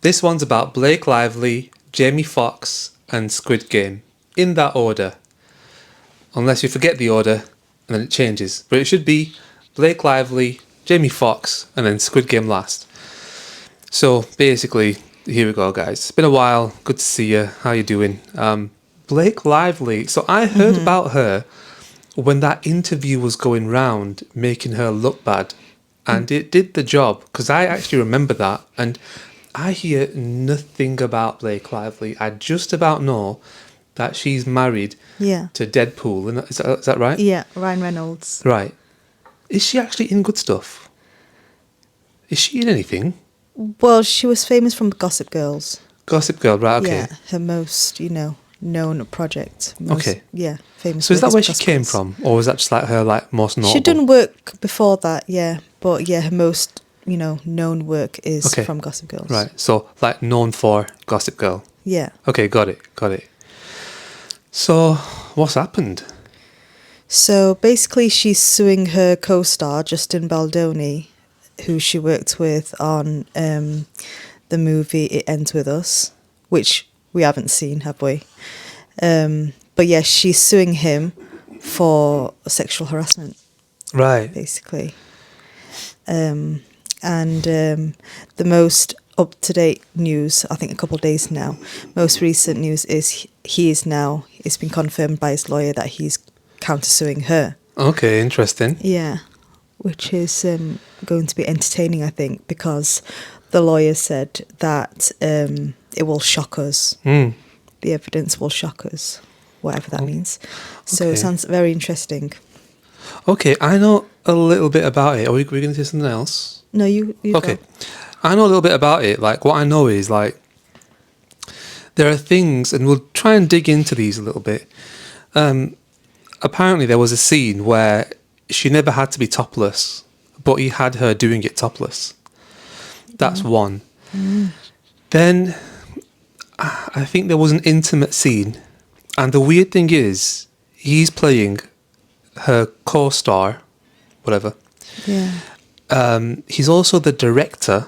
This one's about Blake Lively, Jamie Foxx, and Squid Game. In that order. Unless you forget the order, and then it changes. But it should be Blake Lively, Jamie Foxx, and then Squid Game last. So, basically, here we go, guys. It's been a while. Good to see you. How you doing? Blake Lively. So, I heard about her when that interview was going round, making her look bad. And it did the job, because I actually remember that. And I hear nothing about Blake Lively. I just about know that she's married to Deadpool. And is that right? Yeah, Ryan Reynolds. Right. Is she actually in good stuff? Is she in anything? Well, she was famous from Gossip Girls. Gossip Girl, right, okay. Yeah, her most, known project. Okay. Yeah, famous. So is that where she Gossip came Girls. from? Or was that just like her most notable? She'd done work before that, yeah. But yeah, her most, known work is from Gossip Girls. Right, so like known for Gossip Girl. Yeah. Okay, got it. So, what's happened? So basically she's suing her co-star, Justin Baldoni, who she worked with on the movie It Ends With Us, which we haven't seen, have we? But yeah, she's suing him for sexual harassment. Right. Basically. And the most up-to-date news, I think a couple of days now, most recent news is it's been confirmed by his lawyer that he's countersuing her. Okay, interesting. Yeah, which is going to be entertaining, I think, because the lawyer said that it will shock us. The evidence will shock us, whatever that means. So Okay. it sounds very interesting. Okay, I know a little bit about it. Are we going to say something else? No, you Okay. go. I know a little bit about it. Like, what I know is, like, there are things, and we'll try and dig into these a little bit. Apparently, there was a scene where she never had to be topless, but he had her doing it topless. That's one. Then, I think there was an intimate scene, and the weird thing is, he's playing her co-star, whatever. Yeah. He's also the director.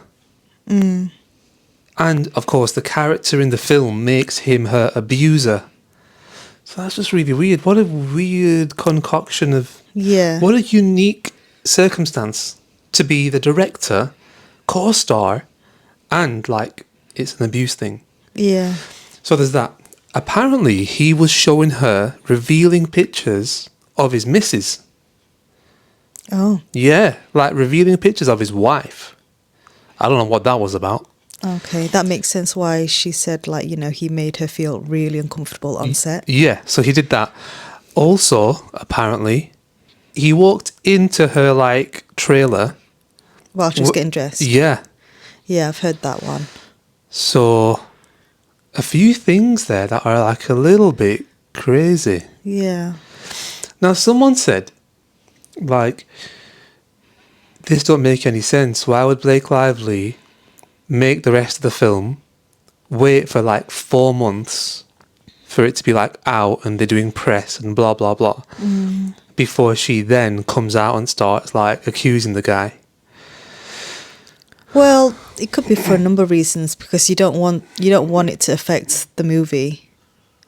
And, of course, the character in the film makes him her abuser. So that's just really weird. What a weird concoction of... Yeah. What a unique circumstance to be the director, co-star, and, like, it's an abuse thing. Yeah. So there's that. Apparently, he was showing her revealing pictures of his missus. Oh, Yeah, like revealing pictures of his wife. I don't know what that was about. okay. That makes sense why she said, like, he made her feel really uncomfortable on set. Yeah, so he did that. Also, apparently, he walked into her, like, trailer. While she was getting dressed. Yeah. Yeah, I've heard that one. So, a few things there that are, like, a little bit crazy. Yeah. Now, someone said, like, this don't make any sense. Why would Blake Lively make the rest of the film, wait for like 4 months for it to be like out and they're doing press and blah, blah, blah, before she then comes out and starts like accusing the guy? Well, it could be for a number of reasons, because you don't want it to affect the movie.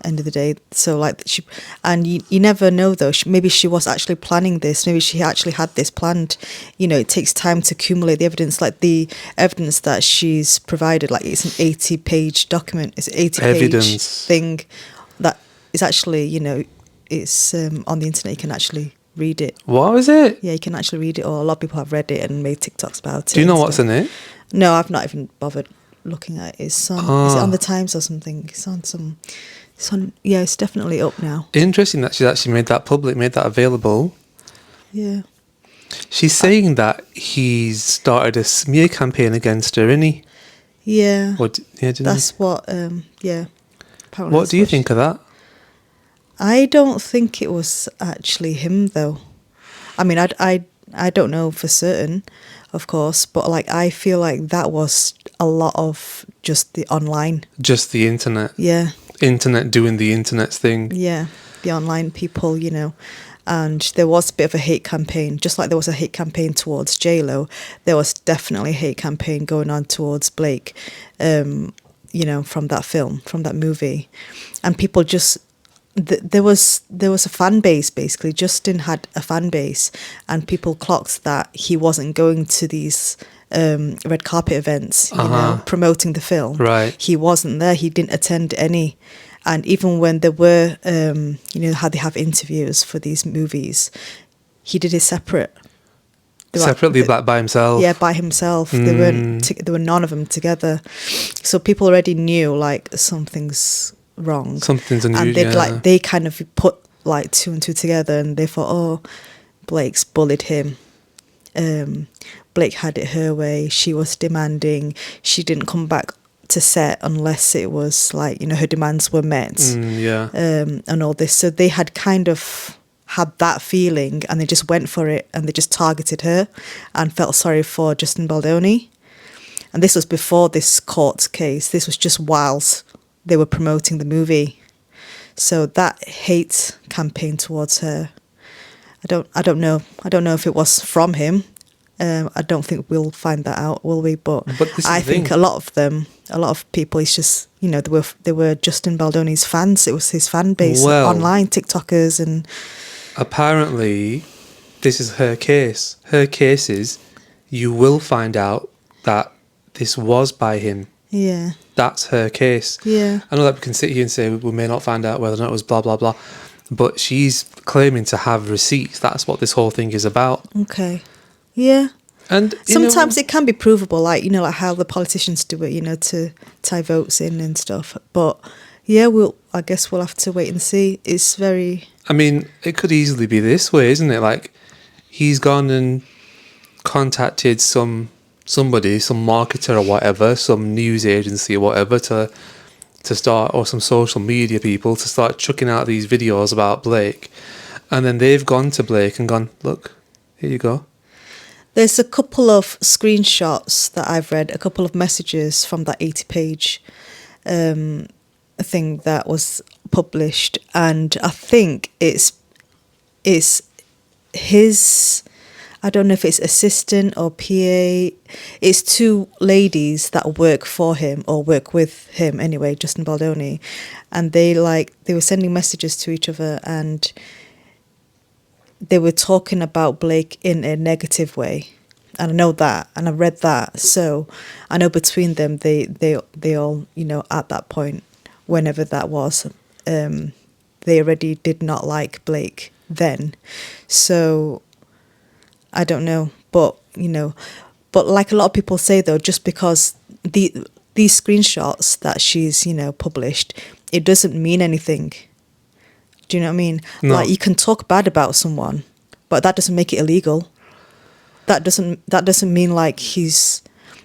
End of the day, so like you never know though. Maybe she was actually planning this. Maybe she actually had this planned. It takes time to accumulate the evidence. Like the evidence that she's provided, like it's an 80-page document. It's an 80-page thing that is actually, it's on the internet. You can actually read it. What is it? Yeah, you can actually read it. Or a lot of people have read it and made TikToks about it. Do you know what's in it? No, I've not even bothered looking at it. Is it on the Times or something? It's on some. Yeah, it's definitely up now. Interesting that she's actually made that public, made that available. Yeah. She's saying that he's started a smear campaign against her, isn't he? Yeah. Didn't That's he? what, yeah. Apparently What do you think of that? I don't think it was actually him, though. I mean, I don't know for certain, of course, but like I feel like that was a lot of just the online. Just the internet. Yeah. Internet doing the internet's thing. Yeah, the online people, and there was a bit of a hate campaign, just like there was a hate campaign towards J-Lo. There was definitely a hate campaign going on towards Blake, from that film, from that movie. And people just, there was a fan base, basically. Justin had a fan base, and people clocked that he wasn't going to these red carpet events, promoting the film. Right. He wasn't there. He didn't attend any. And even when there were, how they have interviews for these movies, he did it separate. Separately, like by himself. Yeah, by himself. They weren't. There were none of them together. So people already knew like something's wrong. Something's unusual. And they kind of put like two and two together, and they thought, oh, Blake's bullied him. Blake had it her way. She was demanding. She didn't come back to set unless it was like, her demands were met. And all this. So they had kind of had that feeling, and they just went for it, and they just targeted her and felt sorry for Justin Baldoni. And this was before this court case. This was just whilst they were promoting the movie. So that hate campaign towards her, I don't know if it was from him. I don't think we'll find that out, will we? But I think a lot of people, it's just, they were Justin Baldoni's fans. It was his fan base online, TikTokers, and apparently this is her case. Her case is, you will find out that this was by him. Yeah. That's her case. Yeah. I know that we can sit here and say we may not find out whether or not it was blah, blah, blah, but she's claiming to have receipts. That's what this whole thing is about. Okay. Yeah. And sometimes it can be provable, like like how the politicians do it, to tie votes in and stuff. But yeah, I guess we'll have to wait and see. It's very. I mean, it could easily be this way, isn't it? Like, he's gone and contacted somebody, some marketer or whatever, some news agency or whatever, to start, or some social media people to start chucking out these videos about Blake, and then they've gone to Blake and gone, look, here you go. There's a couple of screenshots that I've read, a couple of messages from that 80-page thing that was published, and I think it's his, I don't know if it's assistant or PA, it's two ladies that work for him or work with him anyway, Justin Baldoni, and they were sending messages to each other, and they were talking about Blake in a negative way. And I know that, and I read that. So I know between them, they all, at that point, whenever that was, they already did not like Blake then. So I don't know. But like a lot of people say, though, just because these screenshots that she's, published, it doesn't mean anything. Do you know what I mean? No. Like, you can talk bad about someone, but that doesn't make it illegal. That doesn't mean like he's,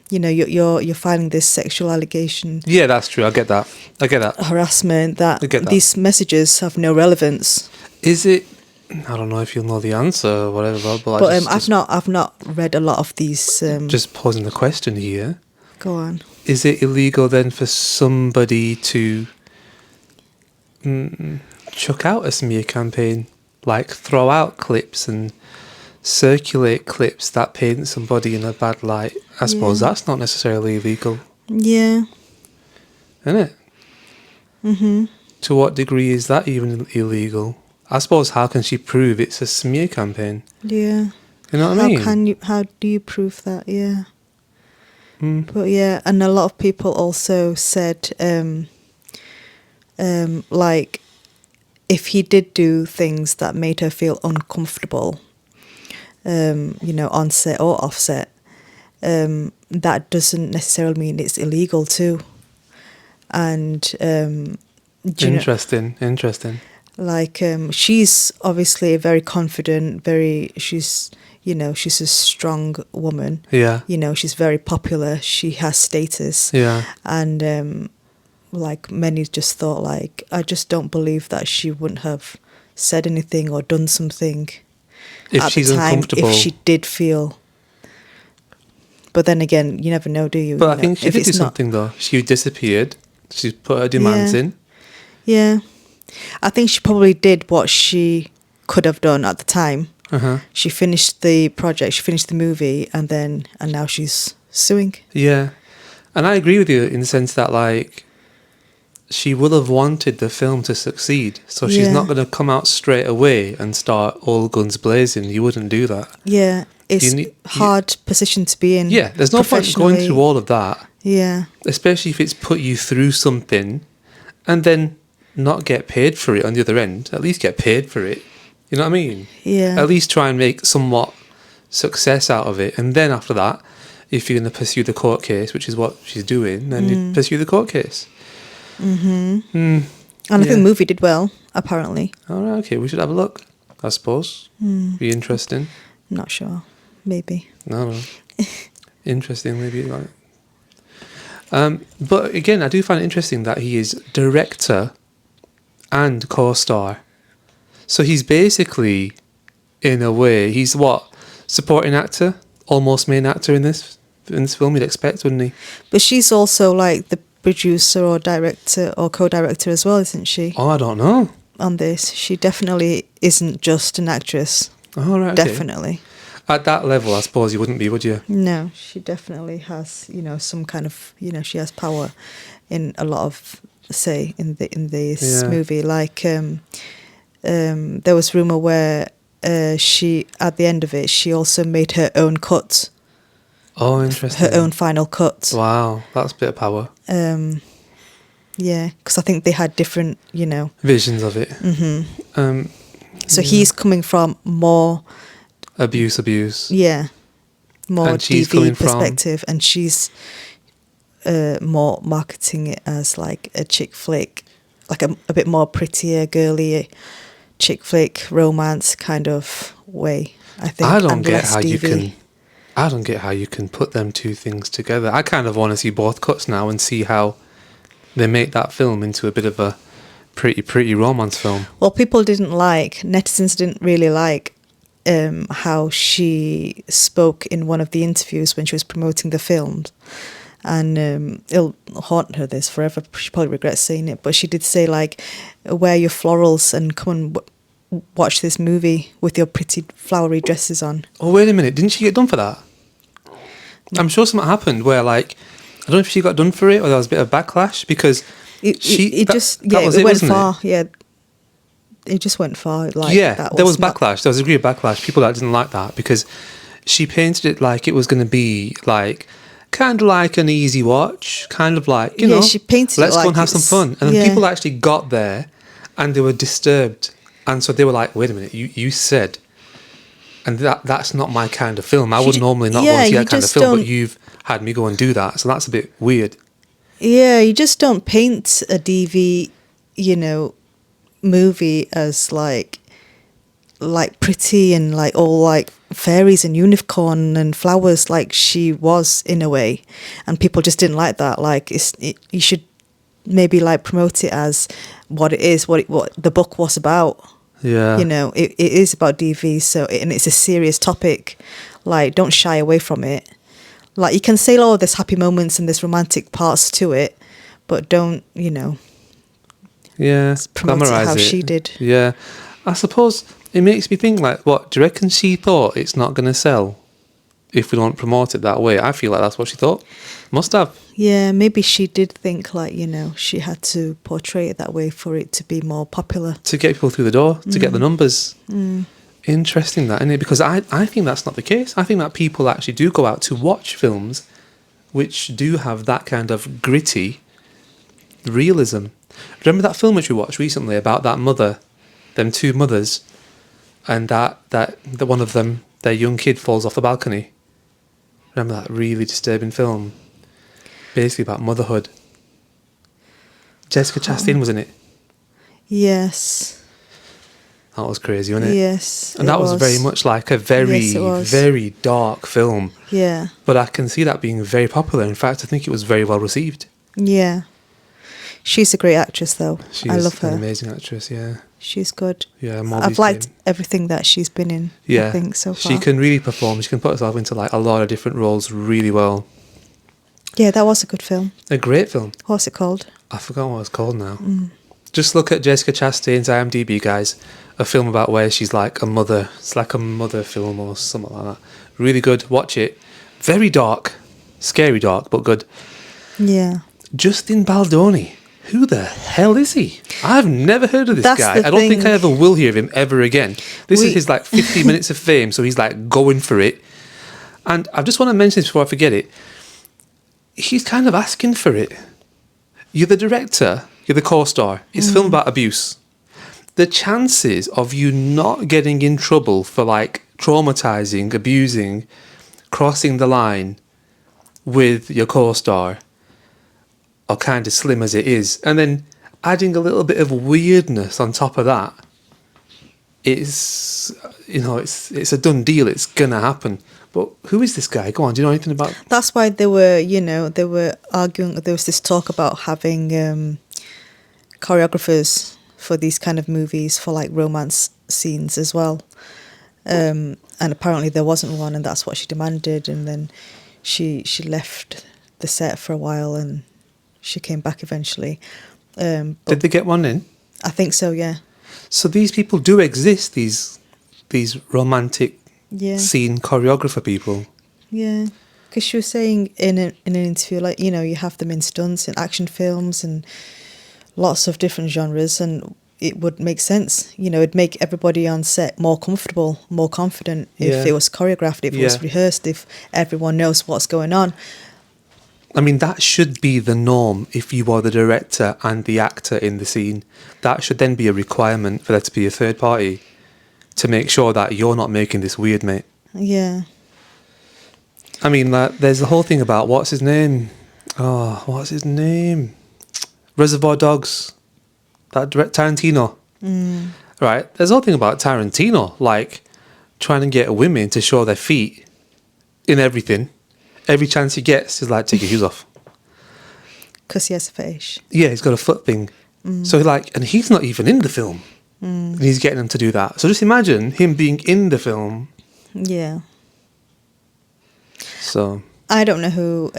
you're filing this sexual allegation. Yeah, that's true. I get that. Harassment. I get that. These messages have no relevance. Is it? I don't know if you'll know the answer or whatever. But I've not read a lot of these. Just posing the question here. Go on. Is it illegal then for somebody to chuck out a smear campaign, like throw out clips and circulate clips that paint somebody in a bad light? I suppose that's not necessarily illegal. Yeah. Isn't it? Mm-hmm. To what degree is that even illegal? I suppose, how can she prove it's a smear campaign? Yeah. You know what I mean? How do you prove that? Yeah. But yeah, and a lot of people also said, like, if he did do things that made her feel uncomfortable, on set or off set, that doesn't necessarily mean it's illegal too. And interesting. Like, she's obviously a very confident, she's a strong woman. Yeah. She's very popular. She has status. Yeah. And like, many just thought, like, I just don't believe that she wouldn't have said anything or done something if at she's the time uncomfortable. if she did feel. But then again, you never know, do you? But I think she did do something though. She disappeared. She put her demands in. Yeah. I think she probably did what she could have done at the time, She finished the project, she finished the movie, and now she's suing. Yeah. And I agree with you in the sense that, like, she will have wanted the film to succeed. So she's not going to come out straight away and start all guns blazing. You wouldn't do that. Yeah. It's hard position to be in. Yeah, there's no point going through all of that. Yeah. Especially if it's put you through something and then not get paid for it on the other end. At least get paid for it. You know what I mean? Yeah. At least try and make somewhat success out of it. And then after that, if you're going to pursue the court case, which is what she's doing, then you pursue the court case. And I think the movie did well, apparently. All right, okay, we should have a look, I suppose. Be interesting. Not sure. Maybe. No. Interesting, maybe. Like. But again, I do find it interesting that he is director and co-star. So he's basically, in a way, he's what? Supporting actor? Almost main actor in this film, you'd expect, wouldn't he? But she's also like the producer or director or co-director as well, isn't she? Oh, I don't know. On this. She definitely isn't just an actress. Oh, right, okay. Definitely. At that level, I suppose you wouldn't be, would you? No, she definitely has, some kind of, she has power in a lot of, say, in this movie. Like, there was rumour where she, at the end of it, she also made her own cut. Oh, interesting. Her own final cut. Wow, that's a bit of power. Yeah, because I think they had different, visions of it. So he's coming from more... Abuse. Yeah. More and she's DV perspective. And she's more marketing it as like a chick flick. Like a bit more prettier, girly chick flick, romance kind of way, I think. I don't get how you can put them two things together. I kind of want to see both cuts now and see how they make that film into a bit of a pretty romance film. Well, netizens didn't really like how she spoke in one of the interviews when she was promoting the film. And it'll haunt her this forever. She probably regrets saying it. But she did say, like, wear your florals and come and watch this movie with your pretty flowery dresses on. Oh, wait a minute. Didn't she get done for that? I'm sure something happened where, like, I don't know if she got done for it or there was a bit of backlash because it went far. Yeah, it just went far. Like, there was backlash. There was a degree of backlash. People that didn't like that because she painted it like it was going to be like kind of like an easy watch, kind of like she painted let's it go and have some fun. And then people actually got there and they were disturbed, and so they were like, "Wait a minute, you said." And that's not my kind of film. I would normally not go and see that kind of film, but you've had me go and do that, so that's a bit weird. Yeah, you just don't paint a DV, movie as like pretty and like all like fairies and unicorn and flowers like she was in a way, and people just didn't like that. Like you should maybe like promote it as what it is, what the book was about. Yeah, it is about DV, and it's a serious topic. Like, don't shy away from it. Like, you can say, there's happy moments and there's romantic parts to it, but don't, promote it how she did. Yeah, I suppose it makes me think, like, what, do you reckon she thought it's not going to sell if we don't promote it that way? I feel like that's what she thought. Must have. Yeah, maybe she did think, like, she had to portray it that way for it to be more popular. To get people through the door, to get the numbers. Interesting that, isn't it? Because I think that's not the case. I think that people actually do go out to watch films which do have that kind of gritty realism. Remember that film which we watched recently about that mother, them two mothers, and that one of them, their young kid falls off the balcony? Remember that really disturbing film? Basically about motherhood. Jessica Chastain was in it. Yes. That was crazy, wasn't it? Yes. And that was very much like a very dark film. Yeah. But I can see that being very popular. In fact, I think it was very well received. Yeah. She's a great actress, though. I love her. An amazing actress, yeah. She's good. Yeah, I've liked everything that she's been in, I think, so far. She can really perform. She can put herself into like a lot of different roles really well. Yeah, that was a good film. A great film. What's it called? I forgot what it's called now. Just look at Jessica Chastain's IMDb, guys. A film about where she's like a mother. It's like a mother film or something like that. Really good. Watch it. Very dark. Scary dark, but good. Yeah. Justin Baldoni. Who the hell is he? I've never heard of this That's guy. the I don't think thing. I ever will hear of him ever again. This is his like 50 minutes of fame, so he's like going for it. And I just want to mention this before I forget it. He's kind of asking for it. You're the director, you're the co-star. It's a film about abuse. The chances of you not getting in trouble for like traumatizing, abusing, crossing the line with your co-star are kind of slim as it is. And then adding a little bit of weirdness on top of that, it's a done deal. It's going to happen. But who is this guy? Go on, do you know anything about... That's why they were arguing. There was this talk about having choreographers for these kind of movies for like romance scenes as well. And apparently there wasn't one, and that's what she demanded. And then she left the set for a while, and she came back eventually. Did they get one in? I think so, yeah. So these people do exist, these romantic scene choreographer people. Yeah, because she was saying in an interview, like, you have them in stunts, in action films, and lots of different genres, and it would make sense. It'd make everybody on set more comfortable, more confident if it was choreographed, if it was rehearsed, if everyone knows what's going on. I mean, that should be the norm if you are the director and the actor in the scene. That should then be a requirement for there to be a third party to make sure that you're not making this weird, mate. Yeah. I mean, there's the whole thing about, what's his name? Reservoir Dogs. That Tarantino. Right, there's the whole thing about Tarantino, like, trying to get women to show their feet in everything. Every chance he gets is like, take your shoes off. Because he has a fetish. Yeah, he's got a foot thing. So and he's not even in the film. And he's getting them to do that. So just imagine him being in the film. Yeah. So I don't know who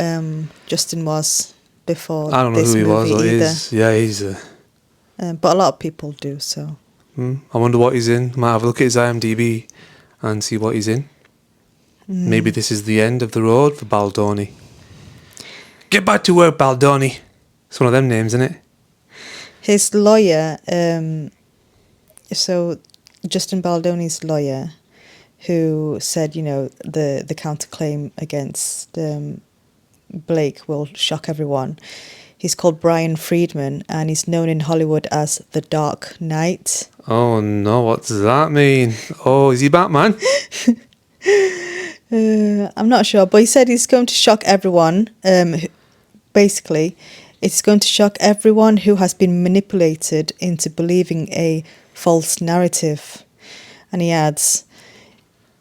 Justin was before. I don't know this who he was or movie either. is. Yeah, he's but a lot of people do, so. I wonder what he's in. Might have a look at his IMDb and see what he's in. Maybe this is the end of the road for Baldoni. Get back to work, Baldoni. It's one of them names, isn't it? His lawyer, so Justin Baldoni's lawyer, who said, the counterclaim against Blake will shock everyone. He's called Brian Friedman, and he's known in Hollywood as the Dark Knight. Oh no, what does that mean? Oh, is he Batman? I'm not sure, but he said he's going to shock everyone. Basically, it's going to shock everyone who has been manipulated into believing a false narrative. And he adds,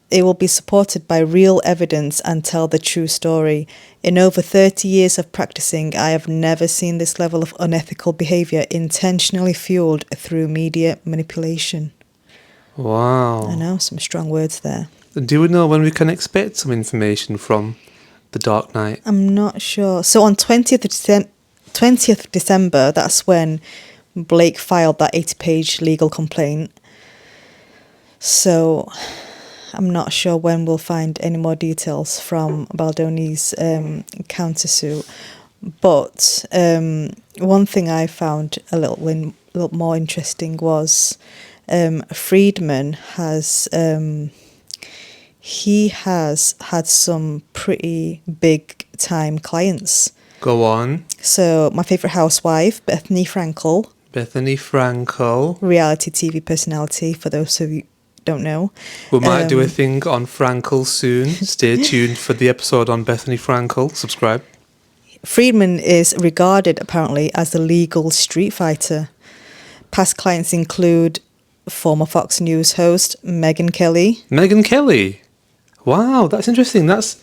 it will be supported by real evidence and tell the true story. In over 30 years of practicing, I have never seen this level of unethical behaviour intentionally fueled through media manipulation. Wow. I know, some strong words there. Do we know when we can expect some information from The Dark Knight? I'm not sure. So on 20th December, that's when Blake filed that 80-page legal complaint. So I'm not sure when we'll find any more details from Baldoni's countersuit. But one thing I found a little more interesting was Friedman has... he has had some pretty big-time clients. Go on. So, my favourite housewife, Bethany Frankel. Reality TV personality, for those of you who don't know. We might do a thing on Frankel soon. Stay tuned for the episode on Bethany Frankel. Subscribe. Friedman is regarded, apparently, as a legal street fighter. Past clients include former Fox News host Megyn Kelly. Megyn Kelly? Wow, that's interesting. That's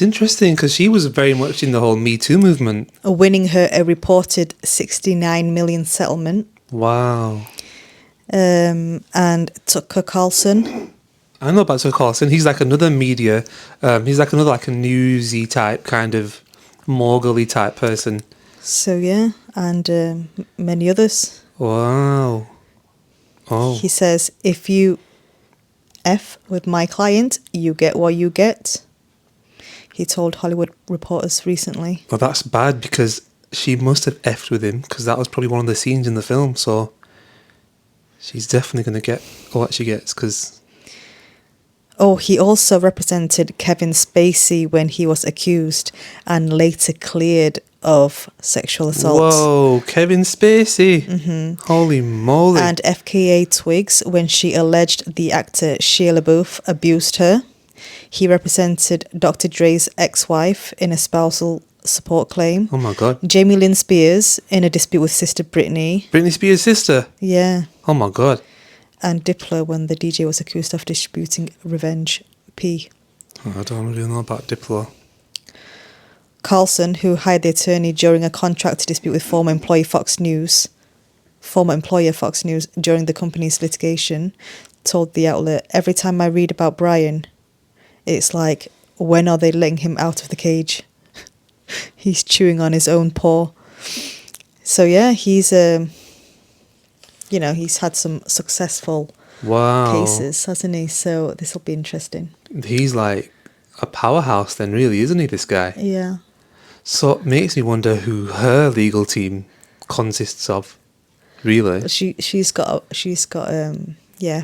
interesting because she was very much in the whole Me Too movement. Winning her a reported $69 million settlement. Wow. And Tucker Carlson. I know about Tucker Carlson. He's like another media. He's like another like a newsy type kind of mogul-y type person. So yeah, and many others. Wow. Oh. He says, if you F with my client, you get what you get. He told Hollywood Reporters recently. Well, that's bad because she must have effed with him because that was probably one of the scenes in the film. So she's definitely going to get what she gets because... Oh, he also represented Kevin Spacey when he was accused and later cleared of sexual assault. Whoa, Kevin Spacey. Mm-hmm. Holy moly. And FKA Twigs when she alleged the actor Shia LaBeouf abused her. He represented Dr. Dre's ex-wife in a spousal support claim. Oh my God. Jamie Lynn Spears in a dispute with sister Britney. Britney Spears' sister? Yeah. Oh my God. And Diplo when the DJ was accused of distributing Revenge P. Oh, I don't really know about Diplo. Carlson, who hired the attorney during a contract dispute with former employer Fox News during the company's litigation, told the outlet, every time I read about Brian, it's like, when are they letting him out of the cage? He's chewing on his own paw. So yeah, he's he's had some successful cases, hasn't he? So this will be interesting. He's like a powerhouse then, really, isn't he, this guy? Yeah. So it makes me wonder who her legal team consists of, really. She's got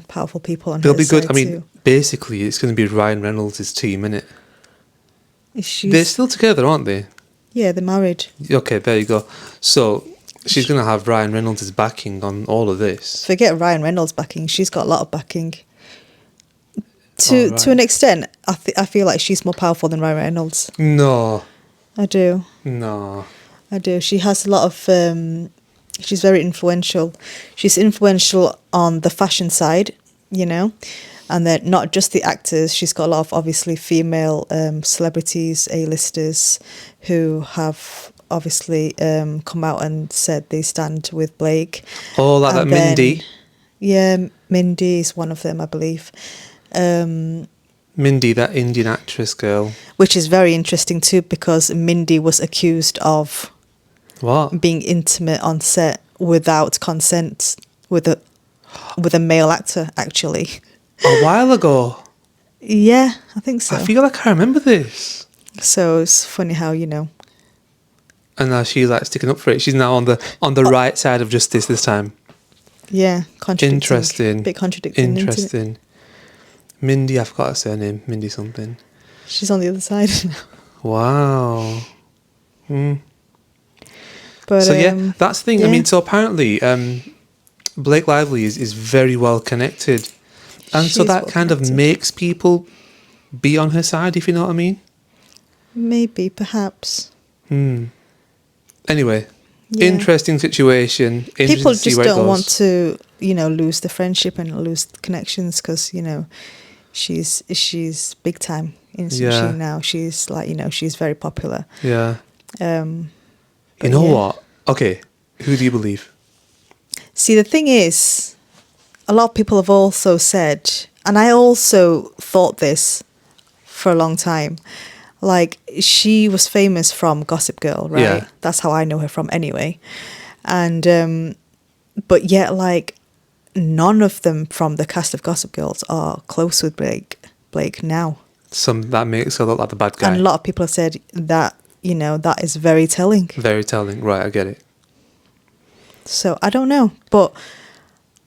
powerful people on They'll her be good. side I mean, too. basically, it's going to be Ryan Reynolds' team, innit? She's, They're still together, aren't they? Yeah, they're married. Okay, there you go. So she's going to have Ryan Reynolds' backing on all of this. Forget Ryan Reynolds' backing. She's got a lot of backing. Oh, right. To an extent, I feel like she's more powerful than Ryan Reynolds. No. I do. No. I do. She has a lot of... she's very influential. She's influential on the fashion side, and then not just the actors. She's got a lot of, obviously, female celebrities, A-listers, who have obviously come out and said they stand with Blake. Oh, like that Mindy. Yeah, Mindy is one of them, I believe. Mindy, that Indian actress girl. Which is very interesting too, because Mindy was accused of What? being intimate on set without consent with a male actor, actually. A while ago. Yeah, I think so. I feel like I remember this. So it's funny how, And now she's like sticking up for it. She's now on the right side of justice this time. Yeah, contradicting. Interesting. A bit contradicting. Interesting. Mindy, I forgot her surname. Mindy something. She's on the other side now. Wow. But, so yeah, that's the thing. yeah. I mean, so apparently Blake Lively is very well connected. And so She's that well kind connected. of makes people be on her side, if you know what I mean. Maybe, perhaps. Anyway, Yeah. interesting situation. Interesting People to see just where it don't goes. want to, lose the friendship and lose the connections because, she's big time in Yeah. now. She's like, she's very popular. Yeah. You You know what? Okay, who do you believe? See, the thing is, a lot of people have also said, and I also thought this for a long time, like, she was famous from Gossip Girl, right? Yeah. That's how I know her from anyway. And, but yet, like, none of them from the cast of Gossip Girls are close with Blake now. That makes her look like the bad guy. And a lot of people have said that, that is very telling. Very telling. Right, I get it. So I don't know, but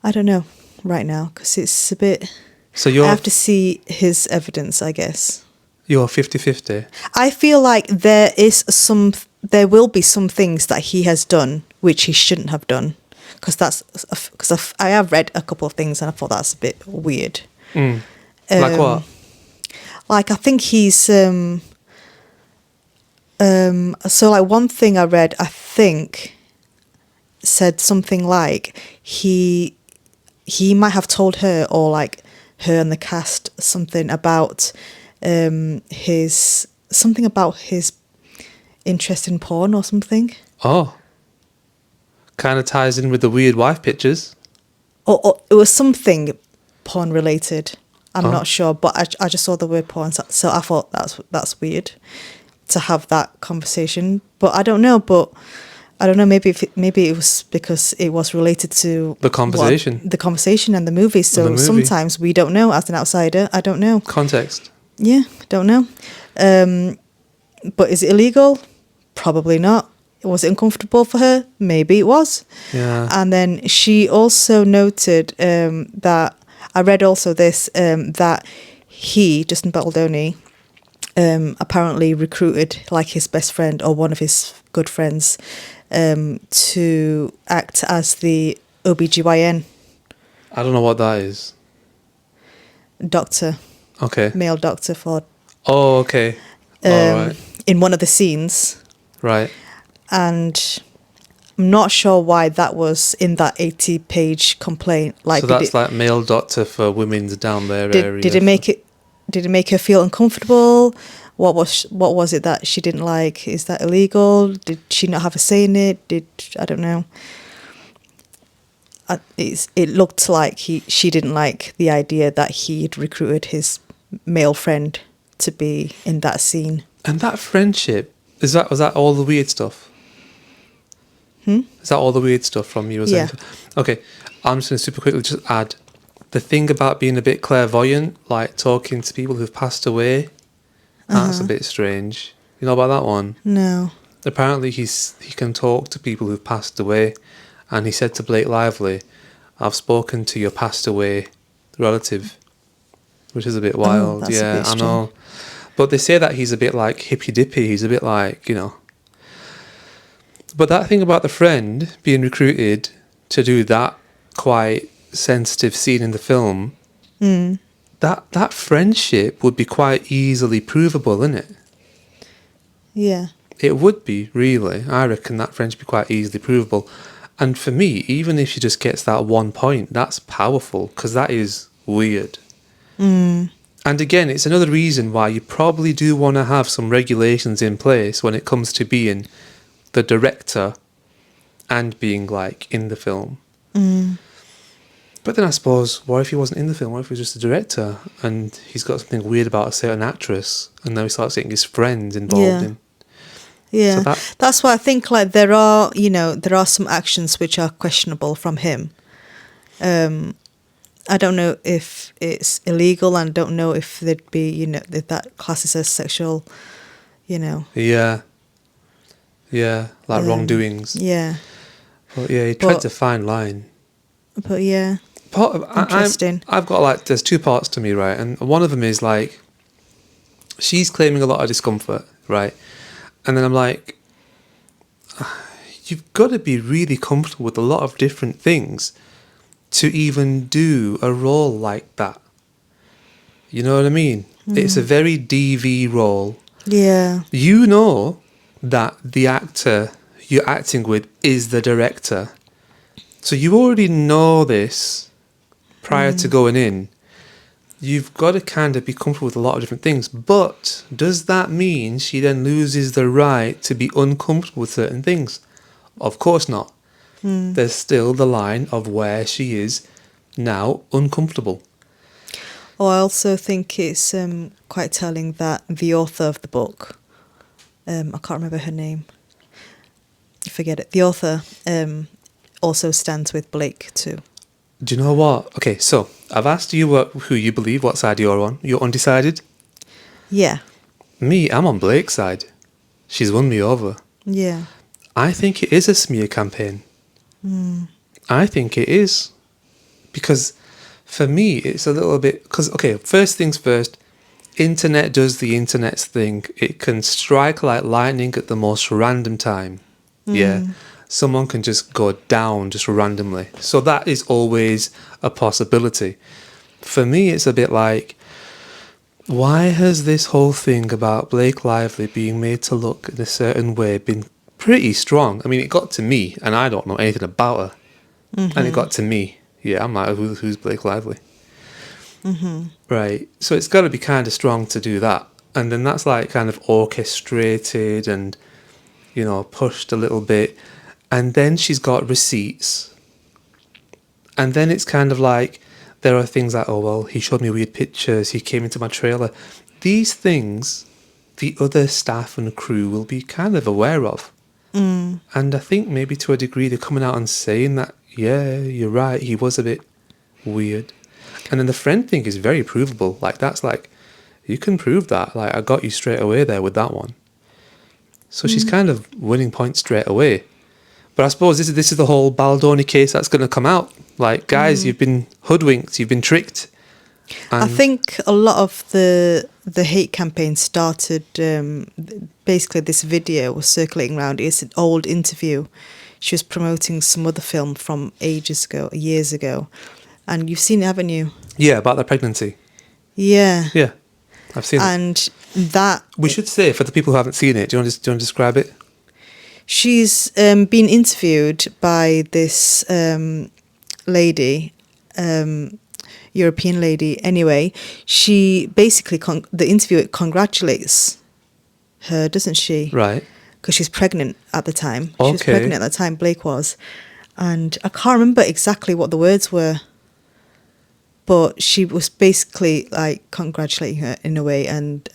I don't know right now because it's a bit... So I have to see his evidence, I guess. You're 50-50. I feel like there will be some things that he has done which he shouldn't have done, because I have read a couple of things and I thought that's a bit weird. Like what? Like I think he's so like one thing I read, I think said something like he might have told her, or like her and the cast, something about his interest in porn or something. Oh. Kind of ties in with the weird wife pictures. Or it was something porn related. I'm Oh. not sure, but I just saw the word porn, so I thought that's weird to have that conversation. But I don't know. But I don't know. Maybe it was because it was related to The conversation. the conversation and the movie. So The movie. sometimes we don't know as an outsider. I don't know. Context. Yeah, don't know. But is it illegal? Probably not. Was it uncomfortable for her? Maybe it was. Yeah. And then she also noted that I read also this that he, Justin Baldoni, apparently recruited like his best friend or one of his good friends to act as the OBGYN I don't know what that is. doctor, Okay. male doctor for Oh, okay. All right. in one of the scenes. Right. And I'm not sure why that was in that 80-page complaint. Like, So that's like male doctor for women's down there area. did it make it? Did it make her feel uncomfortable? What was it that she didn't like? Is that illegal? Did she not have a say in it? I don't know. It looked like she didn't like the idea that he'd recruited his male friend to be in that scene. And that friendship, was that all the weird stuff? Is that all the weird stuff from you? Yeah. Okay, I'm just going to super quickly just add the thing about being a bit clairvoyant, like talking to people who've passed away. That's a bit strange. You know about that one? No. Apparently he can talk to people who've passed away, and he said to Blake Lively, "I've spoken to your passed away relative," which is a bit wild. that's a Yeah, bit I know. But they say that he's a bit like hippy dippy. He's a bit like, you know. But that thing about the friend being recruited to do that quite sensitive scene in the film, that friendship would be quite easily provable, isn't it? Yeah. It would be, really. I reckon that friendship would be quite easily provable. And for me, even if she just gets that 1 point, that's powerful, because that is weird. And again, it's another reason why you probably do want to have some regulations in place when it comes to being the director and being like in the film. But then I suppose, what if he wasn't in the film? What if he was just a director and he's got something weird about a certain actress, and now he starts getting his friends involved in? Yeah, So that's why I think like there are some actions which are questionable from him. I don't know if it's illegal, and I don't know if there'd be, if that classes as sexual, Yeah, like wrongdoings. Yeah, But yeah, he treads a fine line. but yeah, Interesting. I've got like, there's two parts to me, right? And one of them is like, she's claiming a lot of discomfort, right? And then I'm like, you've got to be really comfortable with a lot of different things to even do a role like that. You know what I mean? It's a very DV role. Yeah. You know that the actor you're acting with is the director. So you already know this prior to going in. You've got to kind of be comfortable with a lot of different things. But does that mean she then loses the right to be uncomfortable with certain things? Of course not. There's still the line of where she is now uncomfortable. Oh, I also think it's quite telling that the author of the book, I can't remember her name, forget it, the author also stands with Blake too. Do you know what? Okay, so I've asked you who you believe, what side you're on. You're undecided? Yeah. Me, I'm on Blake's side. She's won me over. Yeah. I think it is a smear campaign. I think it is. Because for me, it's a little bit... Because, okay, first things first, internet does the internet's thing. It can strike like lightning at the most random time. Yeah. Someone can just go down just randomly. So that is always a possibility. For me, it's a bit like, why has this whole thing about Blake Lively being made to look in a certain way been pretty strong? I mean, it got to me, and I don't know anything about her. And it got to me. Yeah, I'm like, who's Blake Lively? Right. So it's got to be kind of strong to do that. And then that's like kind of orchestrated and, pushed a little bit. And then she's got receipts. And then it's kind of like, there are things like, oh, well, he showed me weird pictures, he came into my trailer. These things, the other staff and crew will be kind of aware of. And I think maybe to a degree they're coming out and saying that, yeah, you're right, he was a bit weird. And then the friend thing is very provable. Like, that's like, you can prove that. Like, I got you straight away there with that one. So she's kind of winning points straight away. But I suppose this is the whole Baldoni case that's going to come out. Like, guys, you've been hoodwinked, you've been tricked. I think a lot of the hate campaign started, basically this video was circulating around. It's an old interview. She was promoting some other film from ages ago, years ago. And you've seen it, haven't you? Yeah, about their pregnancy. Yeah. Yeah, I've seen it. And that... We should say, for the people who haven't seen it, do you want to describe it? She's been interviewed by this lady, European lady. Anyway, she basically, the interviewer congratulates her, doesn't she? Right. Because she's pregnant at the time. Okay. She was pregnant at the time, Blake was. And I can't remember exactly what the words were. But she was basically like congratulating her in a way, and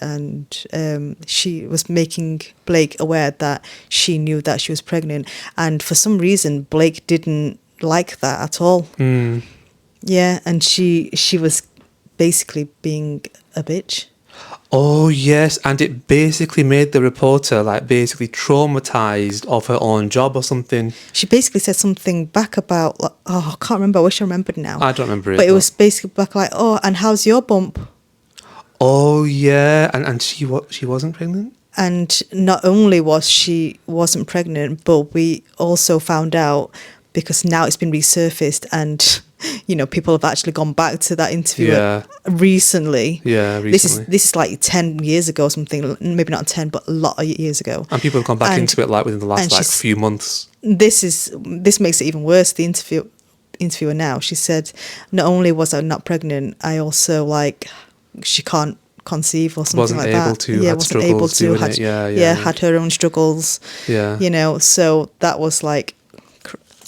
she was making Blake aware that she knew that she was pregnant, and for some reason Blake didn't like that at all. Yeah, and she was basically being a bitch. Oh, yes, and it basically made the reporter, like, basically traumatised of her own job or something. She basically said something back about, like, oh, I can't remember, I wish I remembered now. I don't remember it. But it was basically back like, oh, and how's your bump? Oh, yeah, and she wasn't pregnant? And not only wasn't pregnant, but we also found out, because now it's been resurfaced and, you know, people have actually gone back to that interview recently. Yeah, recently. This is like 10 years ago or something, maybe not 10, but a lot of years ago. And people have gone back into it like within the last like few months. This makes it even worse. The interviewer now, she said, not only was I not pregnant, I also like, she can't conceive or something like that. Wasn't able to, had her own struggles. Yeah. You know, so that was like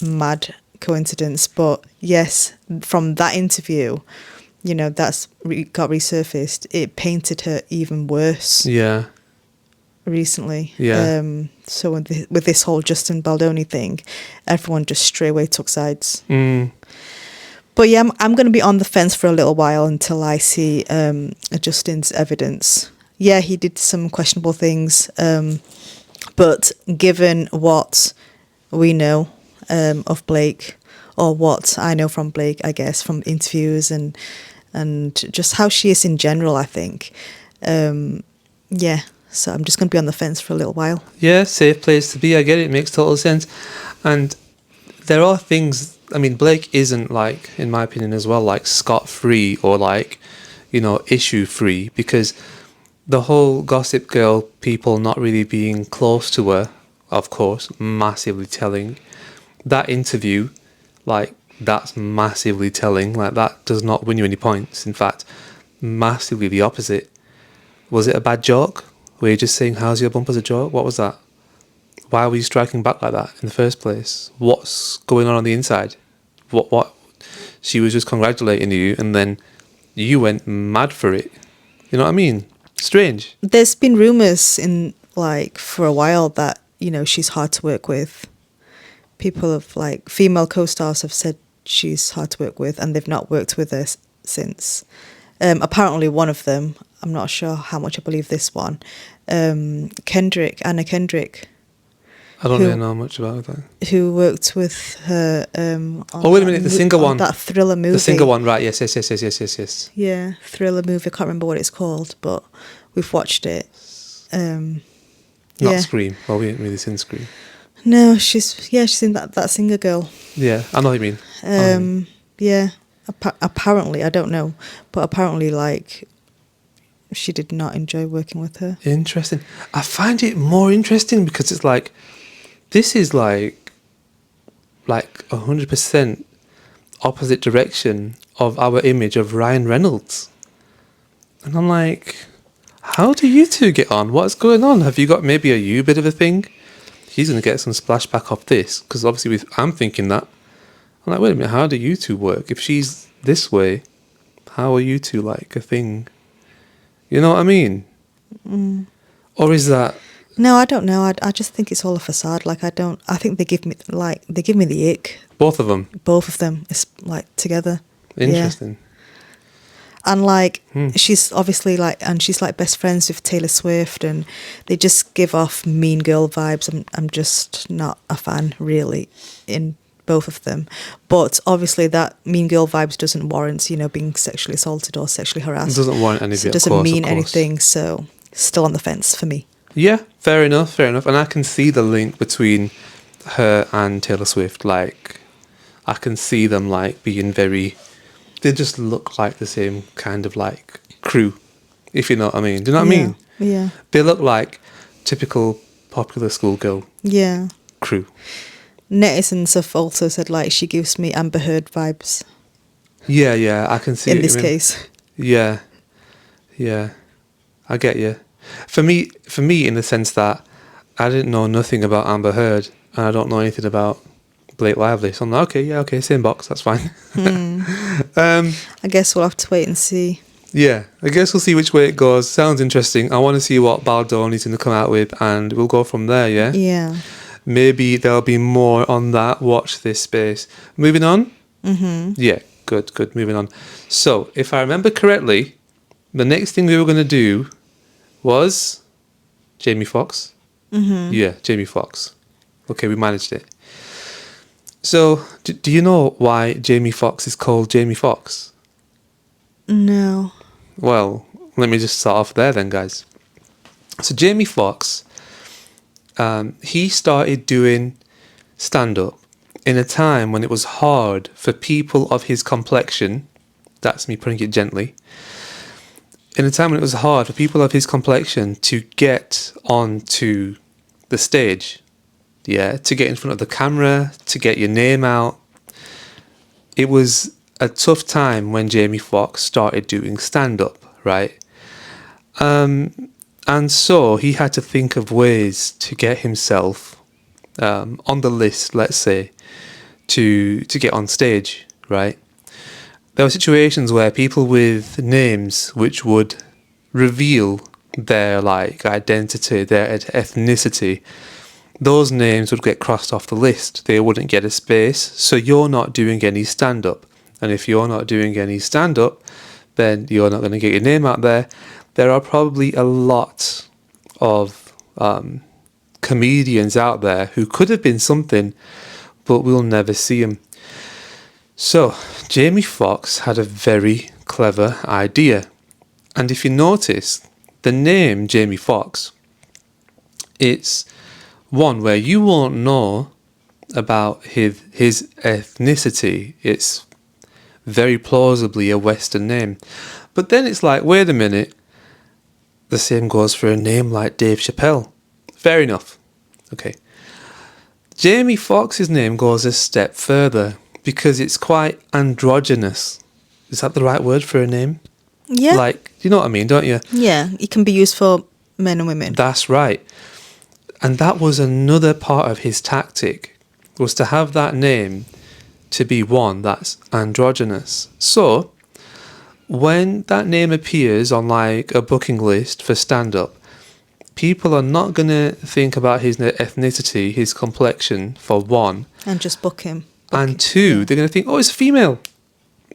mad coincidence. But yes, from that interview, you know, that's got resurfaced. It painted her even worse. Yeah. Recently. Yeah. So with this whole Justin Baldoni thing, everyone just straight away took sides. But yeah, I'm going to be on the fence for a little while until I see Justin's evidence. Yeah, he did some questionable things, but given what we know of Blake, or what I know from Blake, I guess, from interviews and just how she is in general, I think. Yeah, so I'm just going to be on the fence for a little while. Yeah, safe place to be. I get it. It makes total sense. And there are things, I mean, Blake isn't like, in my opinion as well, like scot-free or like, you know, issue-free, because the whole Gossip Girl people not really being close to her, of course, massively telling. That interview, like, that's massively telling. Like, that does not win you any points. In fact, massively the opposite. Was it a bad joke? Were you just saying, how's your bump as a joke? What was that? Why were you striking back like that in the first place? What's going on the inside? What? She was just congratulating you, and then you went mad for it. You know what I mean? Strange. There's been rumours in, like, for a while that, you know, she's hard to work with. People have, like, female co-stars have said she's hard to work with, and they've not worked with her since. Apparently one of them, I'm not sure how much I believe this one, Anna Kendrick. I don't really know much about that. Who worked with her on wait a minute, the singer one. That thriller movie. The singer one, right, yes. Yeah, thriller movie, I can't remember what it's called, but we've watched it. Not Scream. Well, we haven't really seen Scream. No, she's in that singer girl. Yeah, I know what you mean. Yeah, apparently, I don't know, but apparently, like, she did not enjoy working with her. Interesting. I find it more interesting because it's like, this is like 100% opposite direction of our image of Ryan Reynolds. And I'm like, how do you two get on? What's going on? Have you got maybe a you bit of a thing? He's going to get some splashback off this, because obviously I'm thinking that. I'm like, wait a minute, how do you two work? If she's this way, how are you two like a thing? You know what I mean? Or is that No, I don't know. I just think it's all a facade. Like I think they give me the ick. Both of them. Both of them is like together. Yeah. Interesting. And like she's obviously like, and she's like best friends with Taylor Swift, and they just give off mean girl vibes. I'm just not a fan really in both of them. But obviously that mean girl vibes doesn't warrant, being sexually assaulted or sexually harassed. It doesn't warrant any of So it, it doesn't of course, mean of course. anything. So still on the fence for me. Yeah, fair enough. And I can see the link between her and Taylor Swift. Like, I can see them like being very. They just look like the same kind of like crew, if you know what I mean. Do you know what I mean? Yeah. They look like typical popular schoolgirl Yeah. crew. Netizens have also said like she gives me Amber Heard vibes Yeah, I can see in what this you mean. case. Yeah, I get you. For me, in the sense that I didn't know nothing about Amber Heard and I don't know anything about Blake Lively, so I'm like, okay, same box, that's fine. I guess we'll have to wait and see. Yeah, I guess we'll see which way it goes. Sounds interesting. I want to see what Baldoni's going to come out with, and we'll go from there. Yeah. Yeah. Maybe there'll be more on that. Watch this space. Moving on. Yeah, good. Moving on. So, if I remember correctly, the next thing we were going to do was Jamie Foxx. Yeah, Jamie Foxx. Okay, we managed it. So, do you know why Jamie Foxx is called Jamie Foxx? No. Well, let me just start off there then, guys. So Jamie Foxx, he started doing stand-up in a time when it was hard for people of his complexion, that's me putting it gently, in a time when it was hard for people of his complexion to get onto the stage, to get in front of the camera, to get your name out. It was a tough time when Jamie Foxx started doing stand-up, right? And so he had to think of ways to get himself on the list, let's say, to get on stage, right? There were situations where people with names which would reveal their like identity, their ethnicity, those names would get crossed off the list. They wouldn't get a space. So you're not doing any stand-up. And if you're not doing any stand-up, then you're not going to get your name out there. There are probably a lot of comedians out there who could have been something, but we'll never see them. So, Jamie Foxx had a very clever idea. And if you notice, the name Jamie Foxx, it's one where you won't know about his ethnicity. It's very plausibly a Western name. But then it's like, wait a minute, the same goes for a name like Dave Chappelle. Fair enough. Okay. Jamie Foxx's name goes a step further because it's quite androgynous. Is that the right word for a name? Yeah. Like, you know what I mean, don't you? Yeah, it can be used for men and women. That's right. And that was another part of his tactic, was to have that name to be one that's androgynous. So, when that name appears on like a booking list for stand-up, people are not going to think about his ethnicity, his complexion, for one. And just book him. And two, they're going to think, oh, it's a female.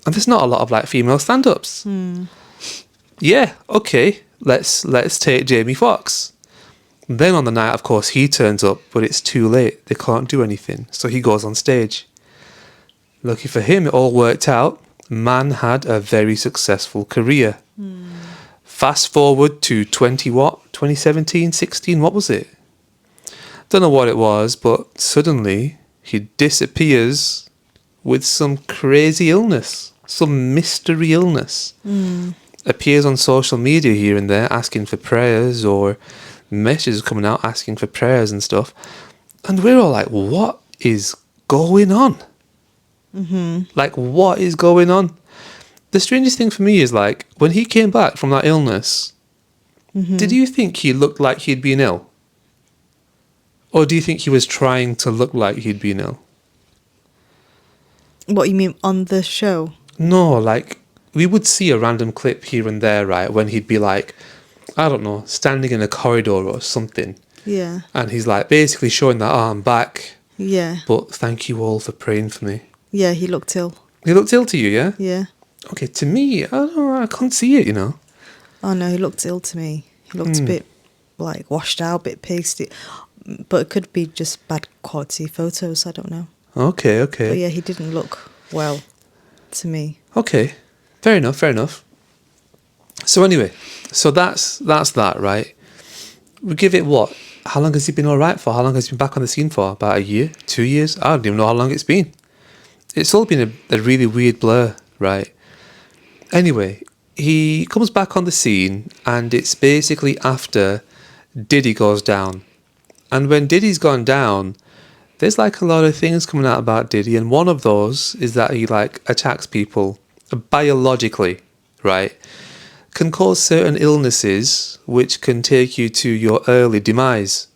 And there's not a lot of like female stand-ups. Yeah, okay, let's take Jamie Foxx. Then on the night, of course, he turns up, but it's too late. They can't do anything. So he goes on stage. Lucky for him, it all worked out. Man had a very successful career. Fast forward to 2017, 16, what was it? Don't know what it was, but suddenly he disappears with some crazy illness, some mystery illness. Appears on social media here and there asking for prayers, or messages coming out asking for prayers and stuff. And we're all like, what is going on? Like, what is going on? The strangest thing for me is, like, when he came back from that illness, did you think he looked like he'd been ill? Or do you think he was trying to look like he'd been ill? What you mean on the show? No, like, we would see a random clip here and there, right, when he'd be like, I don't know, standing in a corridor or something. Yeah. And he's like basically showing that, oh, I'm back, Yeah. but thank you all for praying for me. Yeah, he looked ill. He looked ill to you, yeah? Yeah. Okay, to me, I don't know, I can't see it, you know. Oh no, he looked ill to me. He looked a bit like washed out, a bit pasty. But it could be just bad quality photos, I don't know. Okay. But yeah, he didn't look well to me. Okay, fair enough. So anyway, so that's that, right? We give it what? How long has he been all right for? How long has he been back on the scene for? About a year? 2 years? I don't even know how long it's been. It's all been a really weird blur, right? Anyway, he comes back on the scene and it's basically after Diddy goes down. And when Diddy's gone down, there's like a lot of things coming out about Diddy, and one of those is that he like attacks people biologically, right? Can cause certain illnesses which can take you to your early demise.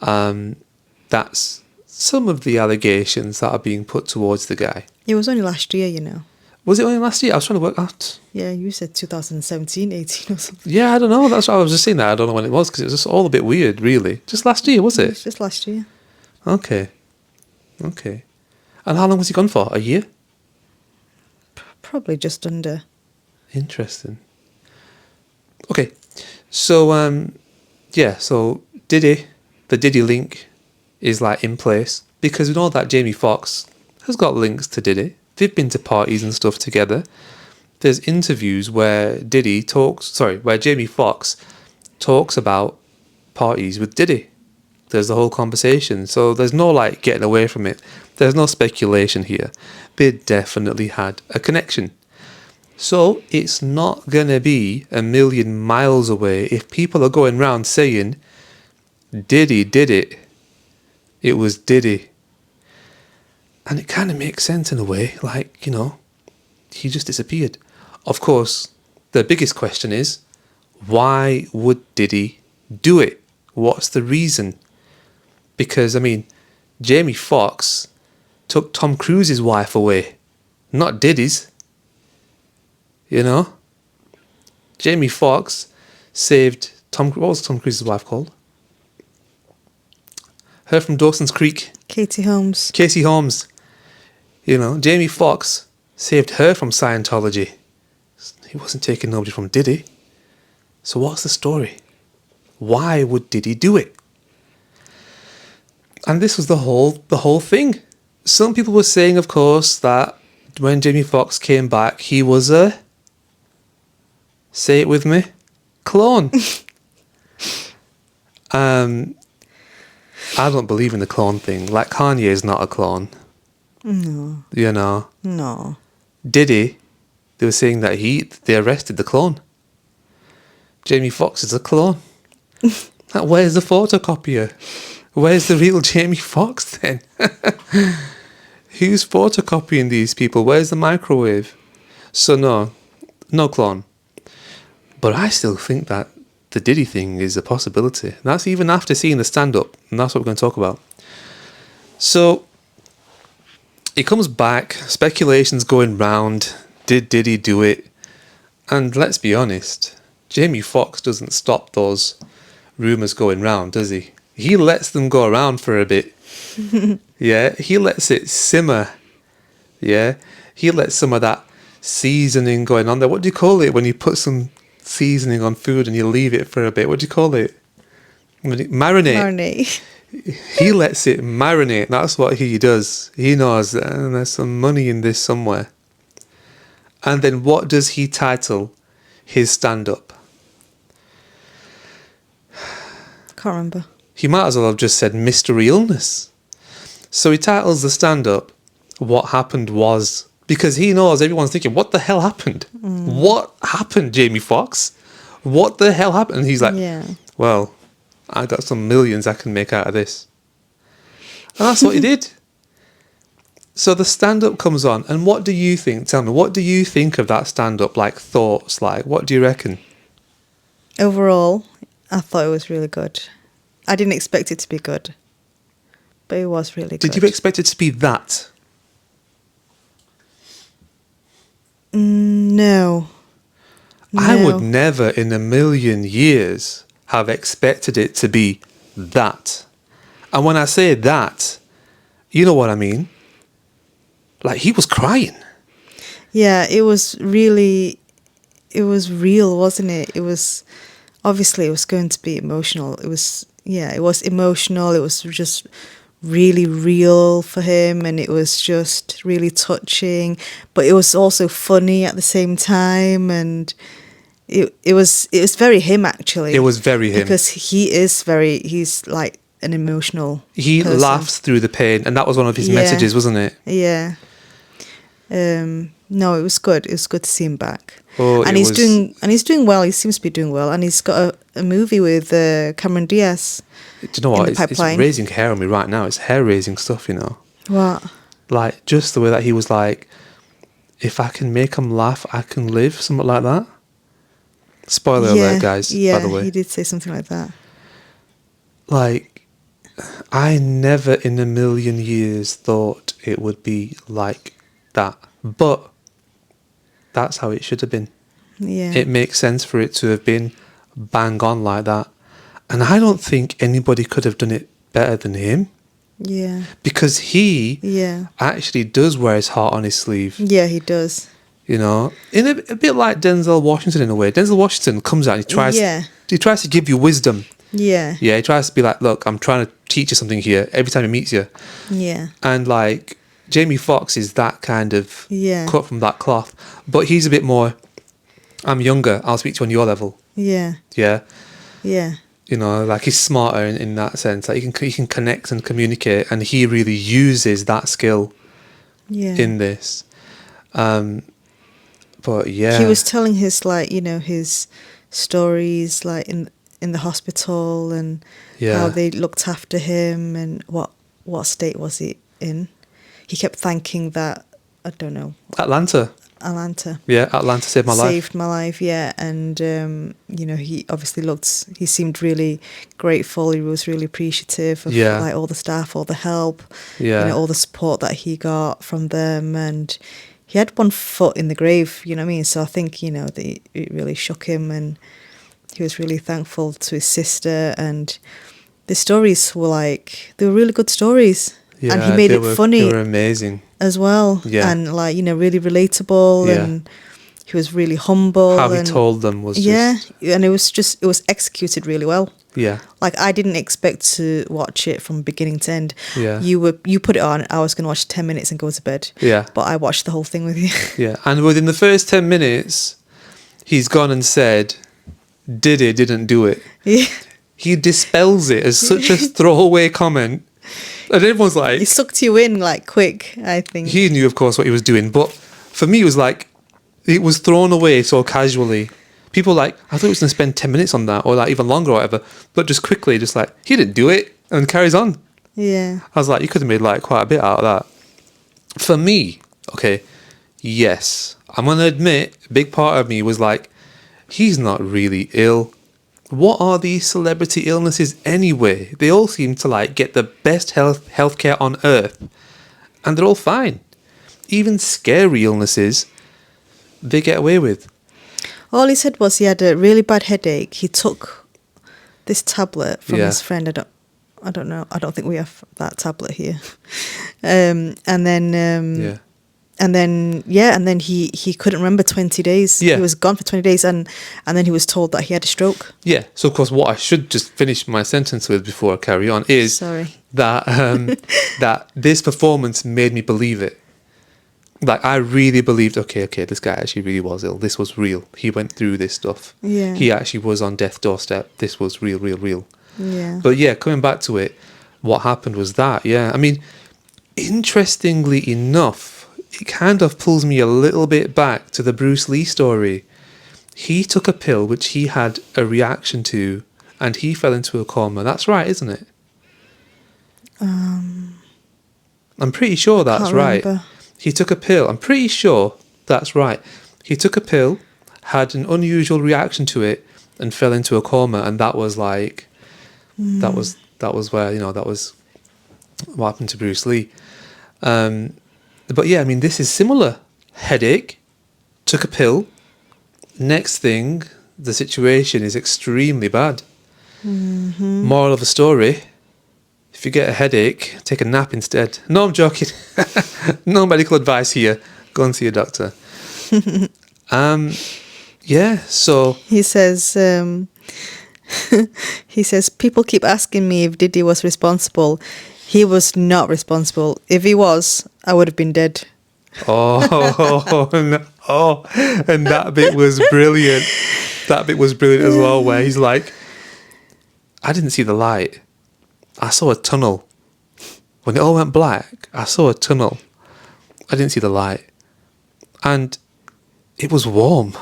That's some of the allegations that are being put towards the guy. It was only last year, you know. Was it only last year? I was trying to work out. Yeah, you said 2017, 18 or something. Yeah, I don't know. That's why I was just saying that. I don't know when it was because it was just all a bit weird, really. Just last year, was It it? was just last year. Okay. And how long was he gone for? A year? Probably just under. Interesting. Okay. So, so Diddy, the Diddy link is like in place because we know that Jamie Foxx has got links to Diddy. They've been to parties and stuff together. There's interviews where where Jamie Foxx talks about parties with Diddy. There's the whole conversation. So there's no like getting away from it. There's no speculation here. They definitely had a connection. So it's not going to be a million miles away if people are going round saying, Diddy did it. It was Diddy. And it kind of makes sense in a way. Like, you know, he just disappeared. Of course, the biggest question is, why would Diddy do it? What's the reason? Because, I mean, Jamie Foxx took Tom Cruise's wife away, not Diddy's. You know? Jamie Foxx saved what was Tom Cruise's wife called? Her from Dawson's Creek. Katie Holmes. Casey Holmes. You know, Jamie Foxx saved her from Scientology. He wasn't taking nobody from Diddy. So what's the story? Why would Diddy do it? And this was the whole thing. Some people were saying, of course, that when Jamie Foxx came back, he was a, say it with me, clone. I don't believe in the clone thing. Like Kanye is not a clone. No. You know. No. Diddy, they were saying that they arrested the clone. Jamie Foxx is a clone. Where's the photocopier? Where's the real Jamie Foxx then? Who's photocopying these people? Where's the microwave? So no clone. But I still think that the Diddy thing is a possibility. That's even after seeing the stand-up, and that's what we're going to talk about. So, it comes back, speculation's going round, did Diddy do it? And let's be honest, Jamie Foxx doesn't stop those rumours going round, does he? He lets them go around for a bit. Yeah, he lets it simmer. Yeah, he lets some of that seasoning going on there. What do you call it when you put some seasoning on food and you leave it for a bit? What do you call it? Marinate. Marinate. He lets it marinate. That's what he does. He knows that there's some money in this somewhere. And then what does he title his stand-up? Can't remember. He might as well have just said Mystery Illness. So he titles the stand-up What Happened Was, because he knows everyone's thinking, what the hell happened? What happened, Jamie Foxx? What the hell happened? And he's like, well, I got some millions I can make out of this. And that's what he did. So the stand-up comes on, and what do you think? Tell me, what do you think of that stand-up? Like, thoughts, like, what do you reckon? Overall, I thought it was really good. I didn't expect it to be good, but it was really good. Did you expect it to be that? No. I would never in a million years have expected it to be that. And when I say that, you know what I mean? Like, he was crying. Yeah, it was real, wasn't it? It was, obviously it was going to be emotional. It was emotional. It was just really real for him, and it was just really touching, but it was also funny at the same time, and it was very him, actually. It was very him. Because he's like an emotional He person. laughs through the pain, and that was one of his messages, wasn't it? Yeah. No, it was good. It was good to see him back. Oh, and he's doing well. He seems to be doing well, and he's got a movie with Cameron Diaz. Do you know what? It's pipeline. raising hair on me right now. It's hair-raising stuff, you know. What? Like, just the way that he was like, if I can make him laugh, I can live, something like that. Spoiler alert, guys, by the way. Yeah, he did say something like that. Like, I never in a million years thought it would be like that. But that's how it should have been. Yeah. It makes sense for it to have been bang on like that. And I don't think anybody could have done it better than him. Yeah. Because he actually does wear his heart on his sleeve. Yeah, he does. You know, in a bit like Denzel Washington in a way. Denzel Washington comes out and he tries to give you wisdom. Yeah. Yeah, he tries to be like, look, I'm trying to teach you something here every time he meets you. Yeah. And like, Jamie Foxx is that kind of cut from that cloth. But he's a bit more, I'm younger, I'll speak to you on your level. Yeah. Yeah. Yeah. You know, like, he's smarter in that sense. Like, he can connect and communicate, and he really uses that skill in this. But yeah, he was telling his, like, you know, his stories, like in the hospital, and how they looked after him, and what state was he in. He kept thanking that, I don't know, Atlanta. Yeah, Atlanta saved my life. Saved my life, yeah. And, you know, he obviously he seemed really grateful. He was really appreciative of like all the staff, all the help, you know, all the support that he got from them. And he had one foot in the grave, you know what I mean? So I think, you know, it really shook him, and he was really thankful to his sister. And the stories were like, they were really good stories. Yeah, and he made it funny. They were amazing as well. Yeah. And, like, you know, really relatable. Yeah. And he was really humble. How he told them was just... and it was executed really well. Yeah. Like, I didn't expect to watch it from beginning to end. Yeah. You put it on, I was going to watch 10 minutes and go to bed. Yeah. But I watched the whole thing with you. Yeah. And within the first 10 minutes, he's gone and said, didn't do it. Yeah. He dispels it as such a throwaway comment. And everyone's like... He sucked you in, like, quick, I think. He knew, of course, what he was doing. But for me, it was like, it was thrown away so casually. People like, I thought he was going to spend 10 minutes on that, or like even longer or whatever. But just quickly, just like, he didn't do it, and carries on. Yeah. I was like, you could have made like quite a bit out of that. For me, okay, yes. I'm going to admit, a big part of me was like, he's not really ill. What are these celebrity illnesses anyway? They all seem to like get the best healthcare on earth, and they're all fine. Even scary illnesses, they get away with. All he said was he had a really bad headache. He took this tablet from his friend. I don't know. I don't think we have that tablet here. And then he couldn't remember 20 days. Yeah. He was gone for 20 days, and then he was told that he had a stroke. Yeah. So of course, what I should just finish my sentence with before I carry on is that that this performance made me believe it. Like, I really believed, okay, this guy actually really was ill. This was real. He went through this stuff. Yeah. He actually was on death's doorstep. This was real. Yeah. But yeah, coming back to it, what happened was that, I mean, interestingly enough, it kind of pulls me a little bit back to the Bruce Lee story. He took a pill which he had a reaction to, and he fell into a coma. That's right, isn't it? I'm pretty sure that's right. Remember. He took a pill. I'm pretty sure that's right. He took a pill, had an unusual reaction to it, and fell into a coma. And that was like, that was where, you know, that was what happened to Bruce Lee. But yeah, I mean, this is similar. Headache, took a pill. Next thing, the situation is extremely bad. Moral of the story: if you get a headache, take a nap instead. No, I'm joking. No medical advice here. Go and see a doctor. Yeah. So He says, he says, people keep asking me if Diddy was responsible. He was not responsible. If he was, I would have been dead. and that bit was brilliant. That bit was brilliant as well, where he's like, I didn't see the light. I saw a tunnel. When it all went black, I saw a tunnel. I didn't see the light. And it was warm.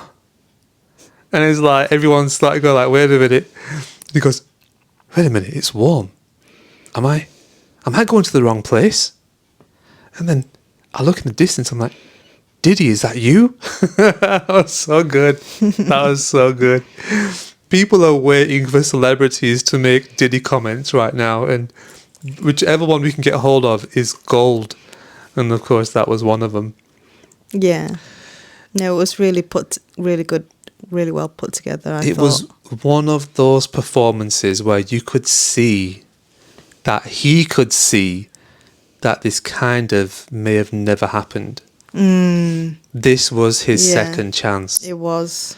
And it's like, everyone started going like, wait a minute. He goes, wait a minute, it's warm. Am I going to the wrong place? And then I look in the distance, I'm like, Diddy, is that you? That was so good. That was so good. People are waiting for celebrities to make Diddy comments right now, and whichever one we can get hold of is gold. And of course, that was one of them. Yeah. No, it was really good, really well put together. I It thought. was one of those performances where you could see that he could see that this kind of may have never happened. This was his second chance. It was.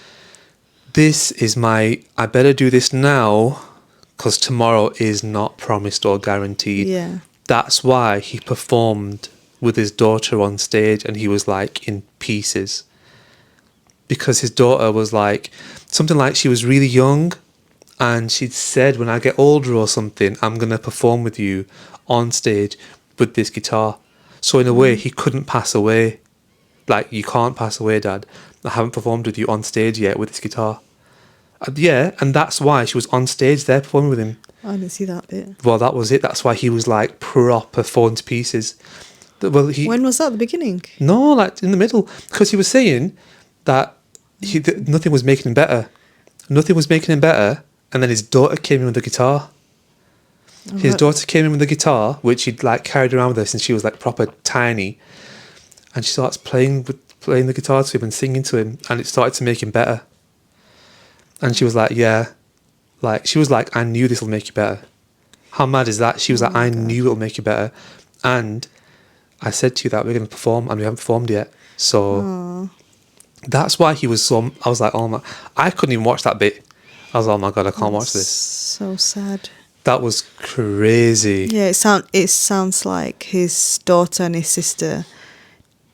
This is I better do this now because tomorrow is not promised or guaranteed. Yeah. That's why he performed with his daughter on stage and he was like in pieces. Because his daughter was like, something like she was really young and she'd said, when I get older or something, I'm going to perform with you on stage with this guitar. So in a way, he couldn't pass away. Like, you can't pass away, Dad. I haven't performed with you on stage yet with this guitar. And that's why she was on stage there performing with him. I didn't see that bit. Well, that was it. That's why he was like proper falling to pieces. Well, When was that? The beginning? No, like in the middle. Because he was saying that nothing was making him better. Nothing was making him better. And then his daughter came in with the guitar. His daughter came in with the guitar, which he'd like carried around with her since she was like proper tiny. And she starts playing the guitar to him and singing to him. And it started to make him better. And she was like, yeah. Like, she was like, I knew this will make you better. How mad is that? She was like, I knew it'll make you better. And I said to you that we're going to perform and we haven't performed yet. So that's why he was so... I was like, oh my... I couldn't even watch that bit. I was like, oh my God, I can't watch this. So sad. That was crazy. Yeah, it sounds like his daughter and his sister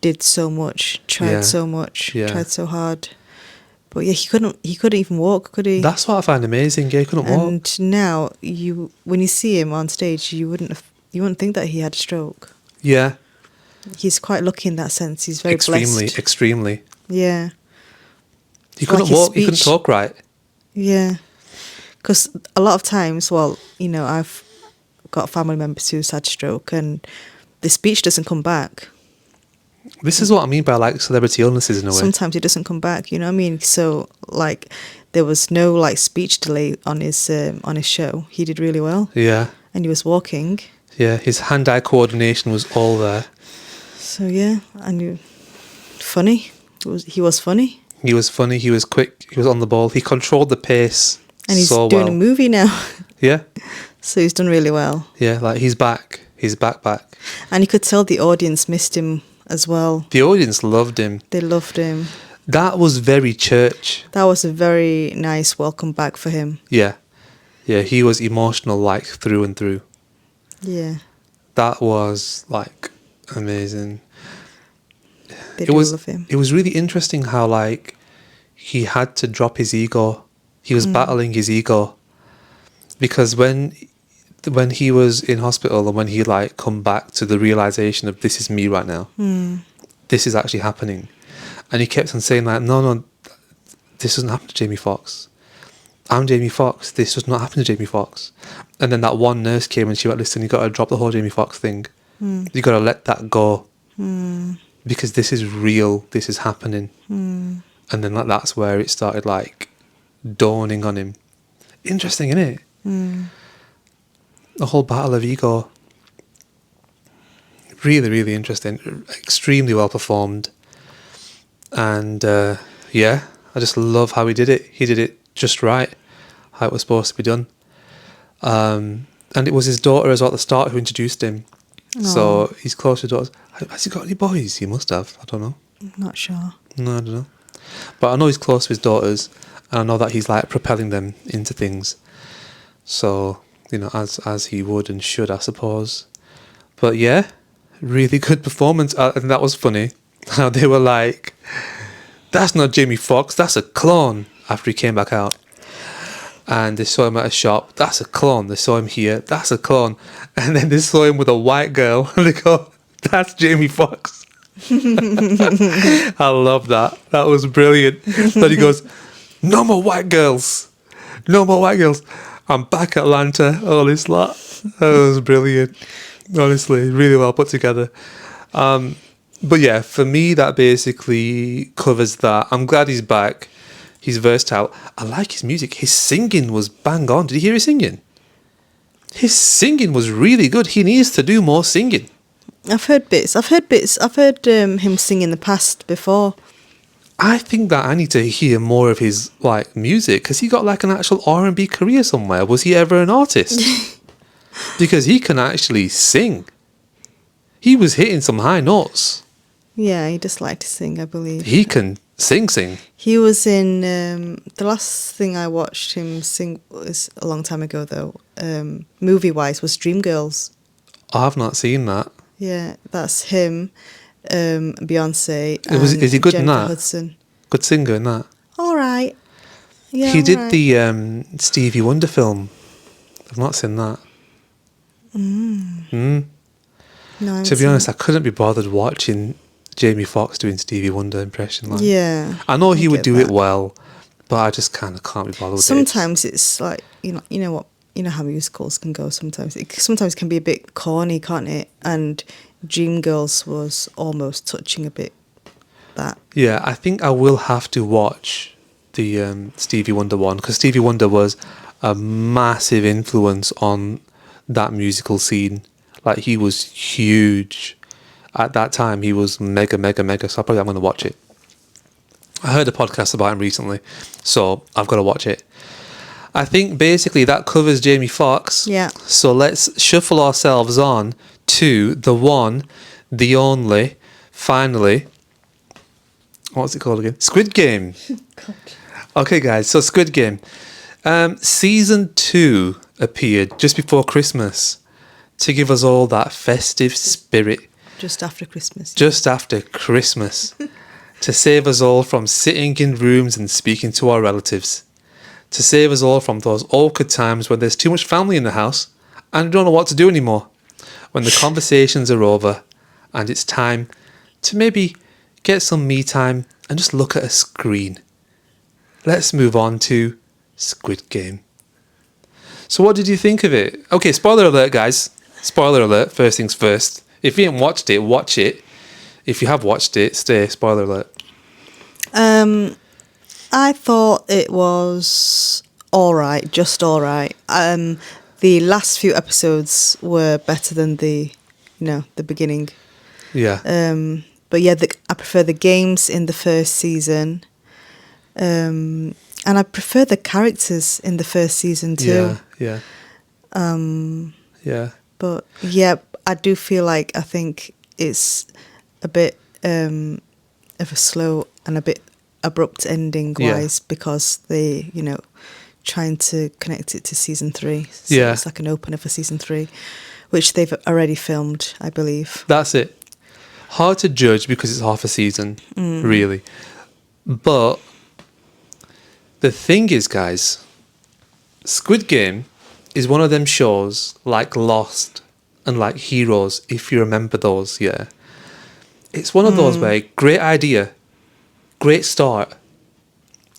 did so much, tried so much, tried so hard. But yeah, he couldn't even walk, could he? That's what I find amazing. Yeah, he couldn't walk. And now when you see him on stage, you wouldn't think that he had a stroke. Yeah. He's quite lucky in that sense. He's very blessed. Extremely. Yeah. He couldn't like walk. He couldn't talk right. Yeah. Because a lot of times, I've got family members who's had stroke and the speech doesn't come back. This is what I mean by like celebrity illnesses in a way. Sometimes it doesn't come back, you know what I mean? So like there was no like speech delay on his show. He did really well. Yeah. And he was walking. Yeah, his hand-eye coordination was all there. So yeah, and funny. He was funny. He was funny, he was quick, he was on the ball. He controlled the pace and he's so doing well. a movie now. Yeah. So he's done really well. Yeah, like he's back. He's back. And you could tell the audience missed him as well. The audience loved him. They loved him. That was very church. That was a very nice welcome back for him. Yeah. Yeah, he was emotional like through and through. Yeah. That was like amazing. They do love him. It was really interesting how like he had to drop his ego. He was battling his ego. Because when he was in hospital and when he like come back to the realization of this is me right now. This is actually happening. And he kept on saying like, no, this doesn't happen to Jamie Foxx. I'm Jamie Foxx. This does not happen to Jamie Foxx. And then that one nurse came and she went, listen, you got to drop the whole Jamie Foxx thing. You got to let that go. Because this is real. This is happening. And then that's where it started like dawning on him. Interesting, isn't it? The whole battle of ego. Really, really interesting. Extremely well performed. And I just love how he did it. He did it just right, how it was supposed to be done. And it was his daughter as well at the start who introduced him. Oh. So he's close to daughters. Has he got any boys? He must have. I don't know. I'm not sure. No, I don't know. But I know he's close to his daughters, and I know that he's like propelling them into things. So, you know, as he would and should, I suppose. But yeah, really good performance. And that was funny. How they were like, that's not Jamie Foxx, that's a clone, after he came back out. And they saw him at a shop, that's a clone. They saw him here, that's a clone. And then they saw him with a white girl, and they go, that's Jamie Foxx. I love that. That was brilliant. Then he goes, no more white girls. No more white girls. I'm back Atlanta. All this lot. That was brilliant. Honestly, really well put together. But yeah, for me, that basically covers that. I'm glad he's back. He's versatile. I like his music. His singing was bang on. Did you hear his singing? His singing was really good. He needs to do more singing. I've heard bits. I've heard him sing in the past before. I think that I need to hear more of his like music, because he got like an actual R&B career somewhere. Was he ever an artist? Because he can actually sing. He was hitting some high notes. Yeah, he just liked to sing, I believe. He can sing. He was in the last thing I watched him sing was a long time ago though. Movie-wise was Dreamgirls. I've not seen that. Yeah, that's him, Beyonce, and Is he good in Jennifer that? Hudson. Good singer in that. All right. Yeah, He did alright. the Stevie Wonder film. I've not seen that. No, I haven't To be seen honest, it. I couldn't be bothered watching Jamie Foxx doing Stevie Wonder impression. Like, Yeah, I know he I would get do it that. well, but I just kind of can't be bothered with it. Sometimes it's like you know what, you know how musicals can go. Sometimes it can be a bit corny, can't it? And Dreamgirls was almost touching a bit that. Yeah, I think I will have to watch the Stevie Wonder one, because Stevie Wonder was a massive influence on that musical scene. Like, he was huge. At that time, he was mega, mega, mega. So I'm going to watch it. I heard a podcast about him recently, so I've got to watch it. I think basically that covers Jamie Foxx. Yeah. So let's shuffle ourselves on to the one, the only, finally, what's it called again? Squid Game. Okay, guys, so Squid Game. Season 2 appeared just before Christmas to give us all that festive spirit. Just after Christmas. Just after Christmas. To save us all from sitting in rooms and speaking to our relatives. To save us all from those awkward times when there's too much family in the house and you don't know what to do anymore. When the conversations are over and it's time to maybe get some me time and just look at a screen. Let's move on to Squid Game. So what did you think of it? Okay, spoiler alert, guys. Spoiler alert, first things first. If you haven't watched it, watch it. If you have watched it, stay. Spoiler alert. I thought it was all right, just all right. The last few episodes were better than the beginning. Yeah. But yeah, I prefer the games in the first season, and I prefer the characters in the first season too. Yeah. Yeah. But yeah, I do feel like I think it's a bit of a slow and a bit abrupt ending wise because they, trying to connect it to season 3. So Yeah. it's like an opener for season 3, which they've already filmed, I believe. That's it. Hard to judge because it's half a season, really. But the thing is, guys, Squid Game is one of them shows like Lost and like Heroes, if you remember those, yeah. It's one of those where great idea, great start,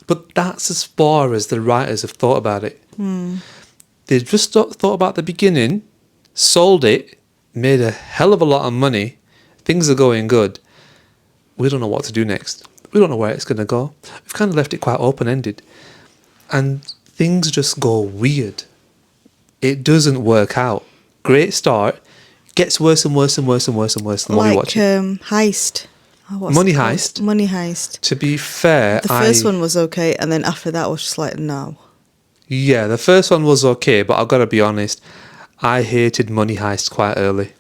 but that's as far as the writers have thought about it. They've just thought about the beginning, sold it, made a hell of a lot of money, things are going good. We don't know what to do next. We don't know where it's going to go. We've kind of left it quite open-ended. And things just go weird. It doesn't work out. Great start, gets worse and worse and worse and worse and worse the more you watch it. Heist. Oh, what's Money it called? Heist? Money Heist. To be fair, The first one was okay, and then after that was just like, no. Yeah, the first one was okay, but I've got to be honest, I hated Money Heist quite early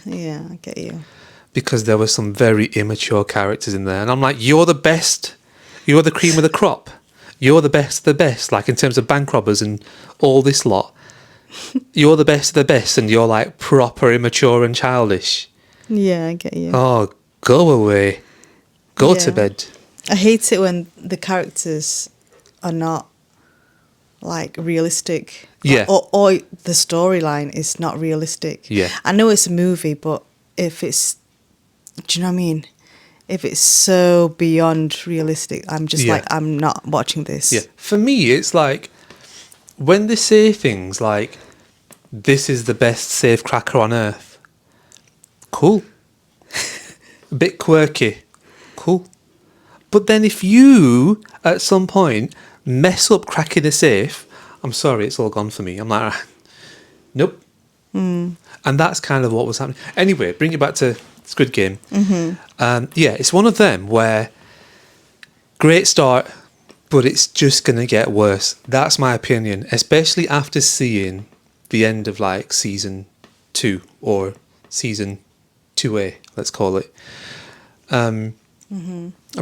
Yeah, I get you. because there were some very immature characters in there. And I'm like, you're the best. You're the cream of the crop. You're the best of the best, like in terms of bank robbers and all this lot. You're the best of the best, and you're like proper immature and childish. Yeah, I get you. Oh, go away. Go to Yeah. bed. I hate it when the characters are not like realistic. Yeah. Or the storyline is not realistic. Yeah. I know it's a movie, but if it's, do you know what I mean? If it's so beyond realistic, I'm just Yeah. like, I'm not watching this. Yeah. For me, it's like when they say things like, this is the best safe cracker on earth. Cool. A bit quirky. Cool. But then if you, at some point, mess up cracking a safe, I'm sorry, it's all gone for me. I'm like, "Ah, nope." And that's kind of what was happening. Anyway, bring it back to Squid Game. Yeah, it's one of them where great start, but it's just going to get worse. That's my opinion, especially after seeing the end of like season 2 or season 2A, let's call it.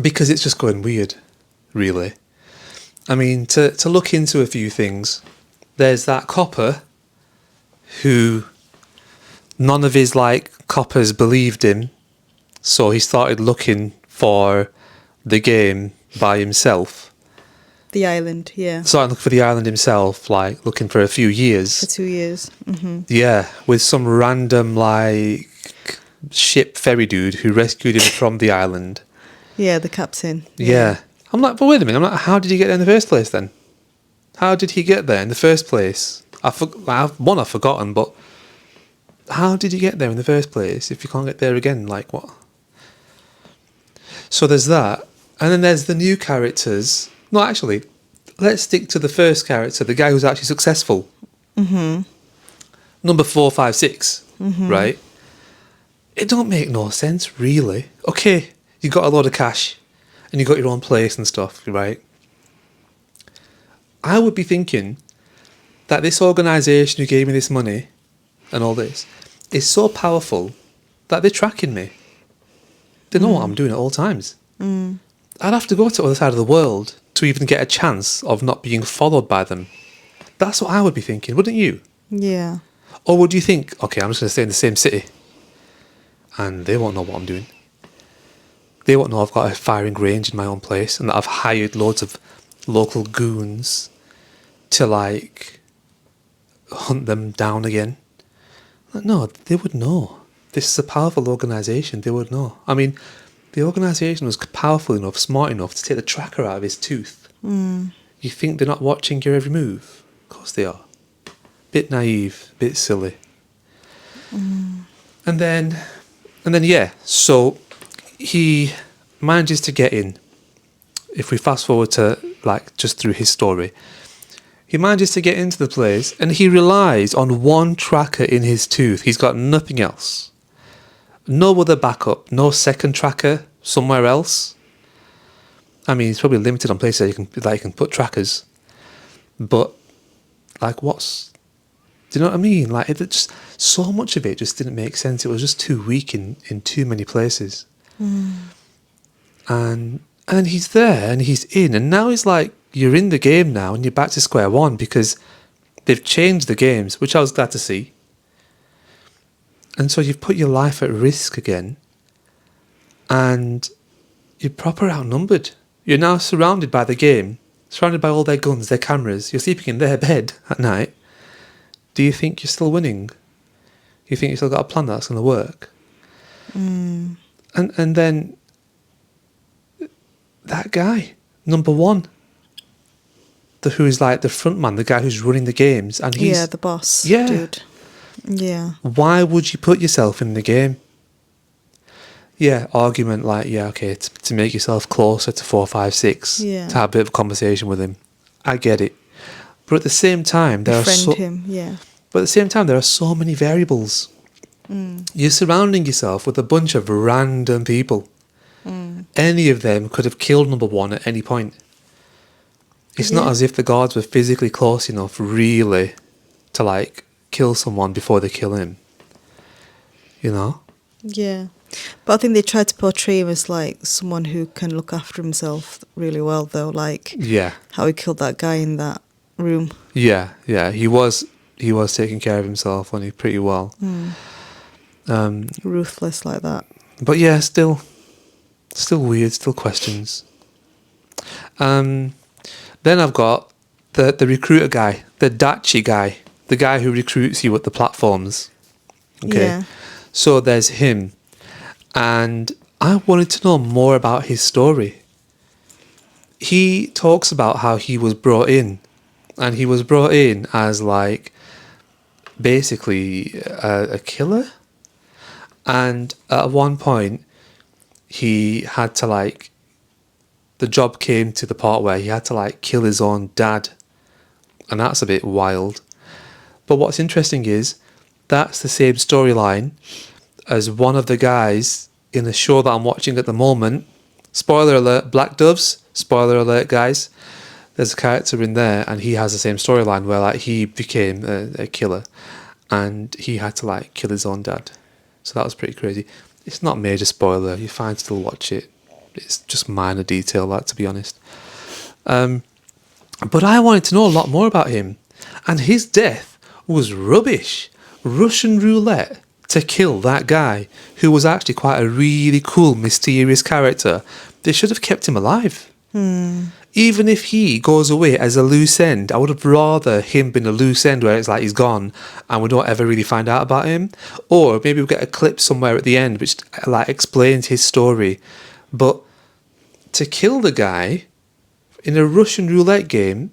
Because it's just going weird, really. I mean, to look into a few things, there's that copper who none of his like coppers believed him, so he started looking for the game by himself. The island, yeah. Started looking for the island himself, like looking for a few For years. 2 years. Yeah, with some random like ship ferry dude who rescued him from the island. Yeah, the captain. Yeah. I'm like, but wait a minute. I'm like, how did he get there in the first place then? How did he get there in the first place? I've forgotten, but how did he get there in the first place if you can't get there again? Like, what? So there's that. And then there's the new characters. No, actually, let's stick to the first character, the guy who's actually successful. Number 4, 5, 6, right? It don't make no sense, really. Okay, you got a lot of cash and you got your own place and stuff, right? I would be thinking that this organisation who gave me this money and all this is so powerful that they're tracking me. They know what I'm doing at all times. I'd have to go to the other side of the world to even get a chance of not being followed by them. That's what I would be thinking, wouldn't you? Yeah. Or would you think, okay, I'm just going to stay in the same city and they won't know what I'm doing. They won't know I've got a firing range in my own place and that I've hired loads of local goons to like hunt them down again. No, they would know. This is a powerful organisation. They would know. I mean, the organisation was powerful enough, smart enough to take the tracker out of his tooth. You think they're not watching your every move? Of course they are. Bit naive, bit silly. And then, yeah. So he manages to get in. If we fast forward to like just through his story, he manages to get into the place, and he relies on one tracker in his tooth. He's got nothing else. No other backup, no second tracker somewhere else. I mean, he's probably limited on places that you can put trackers. But, like, do you know what I mean? Like, it just, so much of it just didn't make sense. It was just too weak in too many places. And he's there, and he's in, and now he's like, you're in the game now, and you're back to square one, because they've changed the games, which I was glad to see. And so you've put your life at risk again, and you're proper outnumbered. You're now surrounded by the game, surrounded by all their guns, their cameras. You're sleeping in their bed at night. Do you think you're still winning? You think you've still got a plan that's going to work? And then that guy, number 1, who is like the front man, the guy who's running the games, and he's the boss. dude. Yeah. Why would you put yourself in the game? Yeah, argument like, yeah, okay, to make yourself closer to 4, 5, 6, Yeah. to have a bit of a conversation with him. I get it. But at the same time, there Befriend him, yeah. But at the same time, there are so many variables. You're surrounding yourself with a bunch of random people. Any of them could have killed number 1 at any point. It's not Yeah. as if the guards were physically close enough, really, to like kill someone before they kill him. You know? Yeah. But I think they tried to portray him as like someone who can look after himself really well, though. Like Yeah. how he killed that guy in that room. Yeah, yeah. He was taking care of himself, wasn't he, pretty well. Ruthless like that. But yeah, still weird, still questions. Then I've got the recruiter guy, the Dachi guy, the guy who recruits you at the platforms. Okay. Yeah. So there's him. And I wanted to know more about his story. He talks about how he was brought in. And he was brought in as like basically a killer. And at one point, he had to like, the job came to the part where he had to like kill his own dad. And that's a bit wild. But what's interesting is, that's the same storyline as one of the guys in the show that I'm watching at the moment. Spoiler alert, Black Doves. Spoiler alert, guys. There's a character in there and he has the same storyline where like he became a killer and he had to like kill his own dad. So that was pretty crazy. It's not major spoiler. You're fine to still watch it. It's just minor detail, that, to be honest. But I wanted to know a lot more about him. And his death was rubbish. Russian roulette to kill that guy, who was actually quite a really cool, mysterious character. They should have kept him alive. Even if he goes away as a loose end, I would have rather him been a loose end where it's like he's gone and we don't ever really find out about him. Or maybe we'll get a clip somewhere at the end which like explains his story. But to kill the guy in a Russian roulette game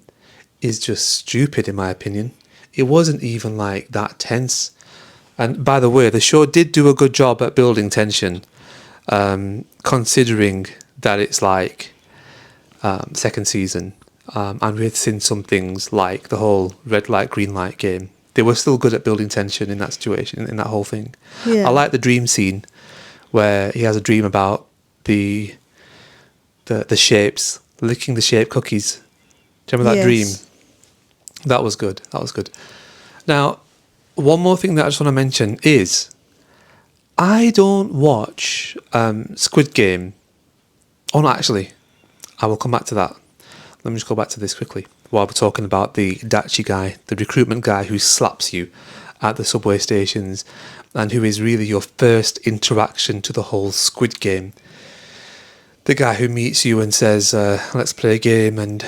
is just stupid, in my opinion. It wasn't even like that tense. And by the way, the show did do a good job at building tension, considering that it's like second season, and we've seen some things like the whole red light, green light game. They were still good at building tension in that situation, in that whole thing. Yeah. I like the dream scene where he has a dream about the shapes, licking the shape cookies. Do you remember that dream? Yes. That was good. That was good. Now, one more thing that I just want to mention is I don't watch Squid Game. Oh, no, actually, I will come back to that. Let me just go back to this quickly while we're talking about the Dachi guy, the recruitment guy who slaps you at the subway stations and who is really your first interaction to the whole Squid Game. The guy who meets you and says, let's play a game, and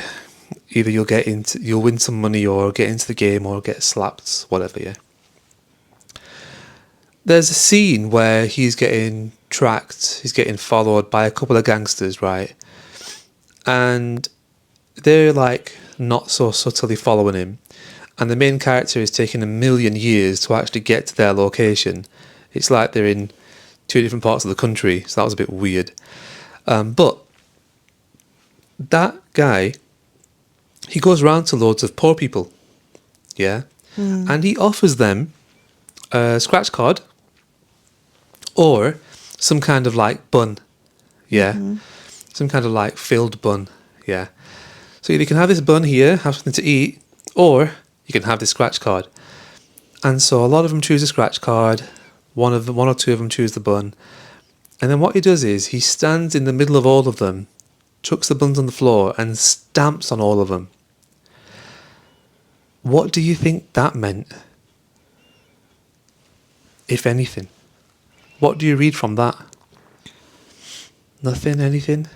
either you'll win some money or get into the game or get slapped, whatever, yeah. There's a scene where he's getting tracked, he's getting followed by a couple of gangsters, right? And they're like not so subtly following him. And the main character is taking 1,000,000 years to actually get to their location. It's like they're in two different parts of the country, so that was a bit weird. But that guy, he goes around to loads of poor people, yeah? And he offers them a scratch card or some kind of like bun, yeah? Some kind of like filled bun, yeah? So you can have this bun here, have something to eat, or you can have this scratch card. And so a lot of them choose a scratch card, one or two of them choose the bun. And then what he does is he stands in the middle of all of them, chucks the buns on the floor and stamps on all of them. What do you think that meant? If anything. What do you read from that? Nothing? Anything?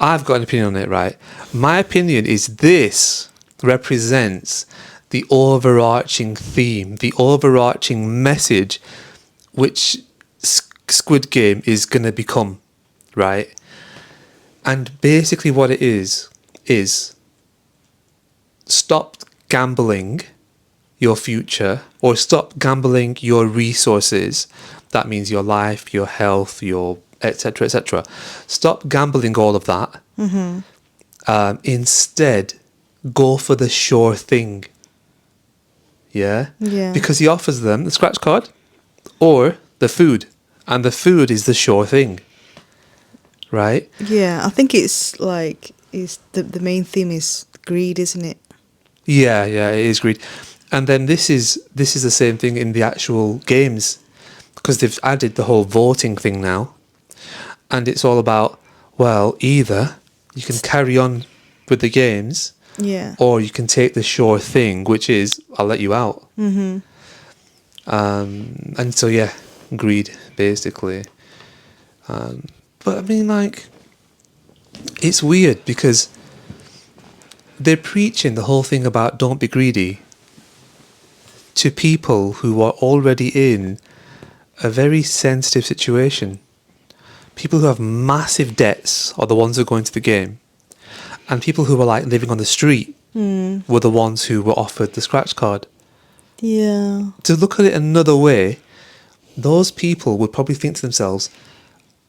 I've got an opinion on it, right? My opinion is this represents the overarching theme, the overarching message which Squid Game is going to become, right? And basically what it is stop gambling your future or stop gambling your resources. That means your life, your health, your etc., etc. Stop gambling all of that. Instead, go for the sure thing. Yeah? Yeah. Because he offers them the scratch card or the food. And the food is the sure thing. Right? Yeah, I think it's like is the main theme is greed, isn't it? Yeah, it is greed. And then this is the same thing in the actual games, because they've added the whole voting thing now, and it's all about, well, either you can carry on with the games, Yeah. or you can take the sure thing, which is I'll let you out. Mm-hmm. And so yeah, greed basically. But I mean, like, it's weird because they're preaching the whole thing about don't be greedy to people who are already in a very sensitive situation. People who have massive debts are the ones who go into the game, and people who were like living on the street were the ones who were offered the scratch card. Yeah. To look at it another way, those people would probably think to themselves,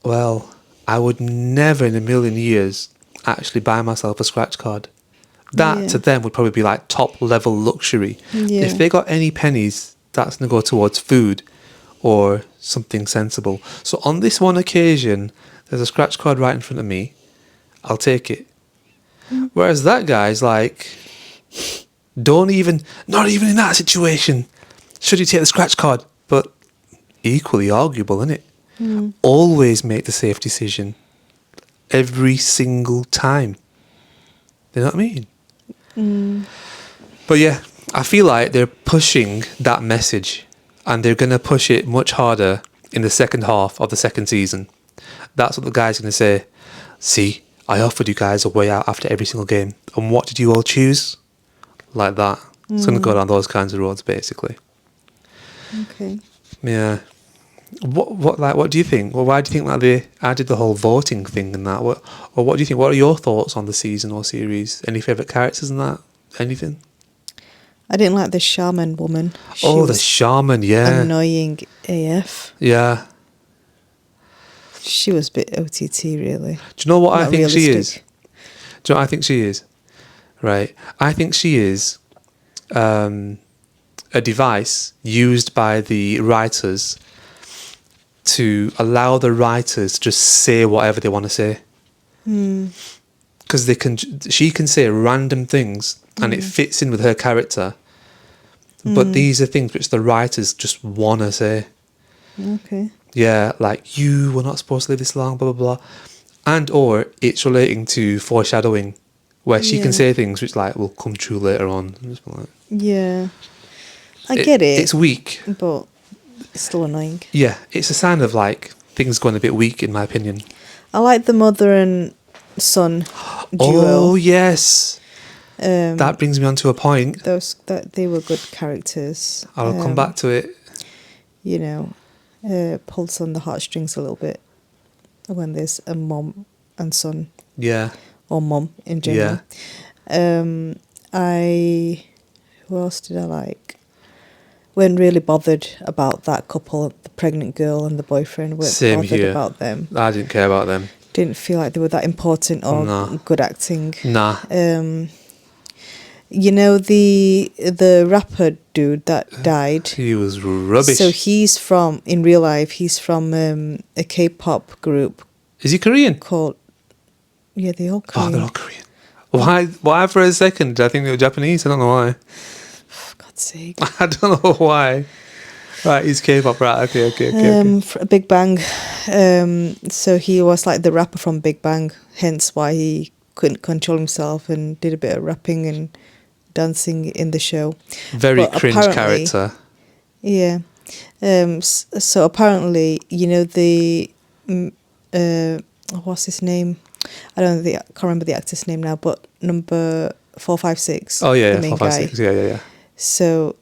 well, I would never in a million years actually buy myself a scratch card. That to them would probably be like top level luxury. Yeah. If they got any pennies, that's going to go towards food or something sensible. So on this one occasion, there's a scratch card right in front of me. I'll take it. Whereas that guy's like, not even in that situation should you take the scratch card. But equally arguable, isn't it? Always make the safe decision. Every single time. You know what I mean? But yeah, I feel like they're pushing that message, and they're going to push it much harder in the second half of the second season. That's what the guy's going to say. See, I offered you guys a way out after every single game, and what did you all choose? Like that. It's going to go down those kinds of roads, basically. Okay. Yeah. What do you think? Well, why do you think that they added the whole voting thing and that? What do you think? What are your thoughts on the season or series? Any favourite characters in that? Anything? I didn't like the shaman woman. She The was shaman, yeah. annoying AF. Yeah. She was a bit OTT, really. Do you know what I Not think she is? realistic. Do you know what I think she is? Right. I think she is a device used by the writers to allow the writers to just say whatever they want to say. Because she can say random things and it fits in with her character. But these are things which the writers just want to say. Okay. Yeah, like, you were not supposed to live this long, blah, blah, blah. And or it's relating to foreshadowing, where she can say things which, like, will come true later on. Just be like, Yeah. I get it. It's weak. But it's still annoying. Yeah, it's a sign of, like, things going a bit weak, in my opinion. I like the mother and son duo. Oh, yes. That brings me on to a point. They were good characters. I'll come back to it. You know, pulls on the heartstrings a little bit when there's a mom and son. Yeah. Or mom in general. Who else did I like? Weren't really bothered about that couple, the pregnant girl and the boyfriend. Weren't Same bothered here. about them. I didn't care about them. Didn't feel like they were that important or good acting. Nah. You know the rapper dude that died. He was rubbish. So in real life, he's from a K-pop group. Is he Korean? Called, yeah, they're all Korean. Oh, they're all Korean. Why for a second did I think they were Japanese? I don't know why. For God's sake. I don't know why. Right, he's K-pop, right, okay. Big Bang. So he was like the rapper from Big Bang, hence why he couldn't control himself and did a bit of rapping and dancing in the show. Very But cringe character. Yeah. So apparently, you know, what's his name? I can't remember the actor's name now, but number 456. Oh yeah, the main 456. guy. Yeah. So,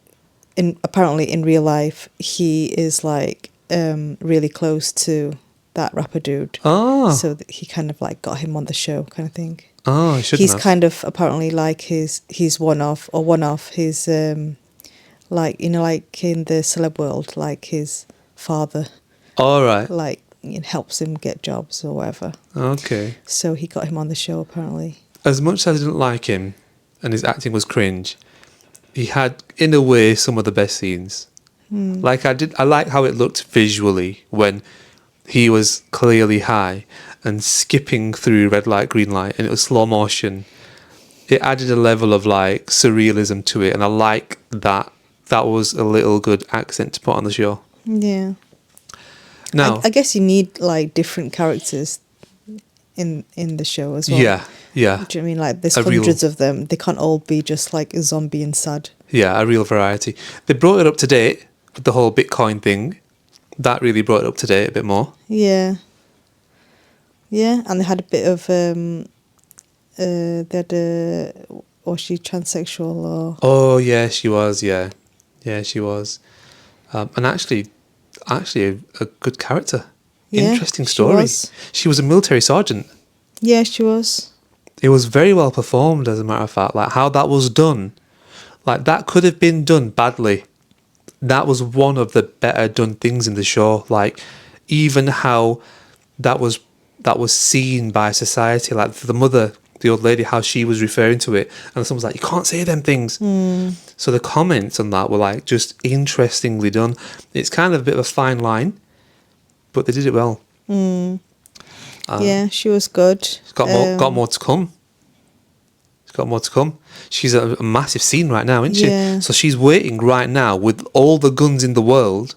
apparently in real life, he is like really close to that rapper dude. Oh. So that he kind of like got him on the show, kind of thing. Oh, he shouldn't He's have. kind of apparently like he's one of his like, you know, like in the celeb world, like his father. All right. Like, it helps him get jobs or whatever. Okay. So he got him on the show apparently. As much as I didn't like him, and his acting was cringe, he had, in a way, some of the best scenes. Like I like how it looked visually when he was clearly high, and skipping through red light, green light, and it was slow motion. It added a level of like surrealism to it, and I like that. That was a little good accent to put on the show. Yeah. Now, I guess you need like different characters in the show as well. yeah, yeah, Do you know what I mean? Like there's A real- hundreds of them. They can't all be just like a zombie and sad. yeah, a real variety. They brought it up to date with the whole Bitcoin thing. That really brought it up to date a bit more. Yeah. Yeah, and they had a bit of they had a, was she transsexual or Oh yeah, she was. Yeah, she was. And actually a good character. Yeah, Interesting she story. was. She was a military sergeant. yeah, she was. It was very well performed, as a matter of fact. Like how that was done, like that could have been done badly. That was one of the better done things in the show. Like even how that was seen by society. Like the mother, the old lady, how she was referring to it, and someone's like, "You can't say them things." So the comments on that were like just interestingly done. It's kind of a bit of a fine line, but they did it well. Yeah, she was good. It's got more to come. It's got more to come. She's a massive scene right now, isn't Yeah. she? So she's waiting right now with all the guns in the world,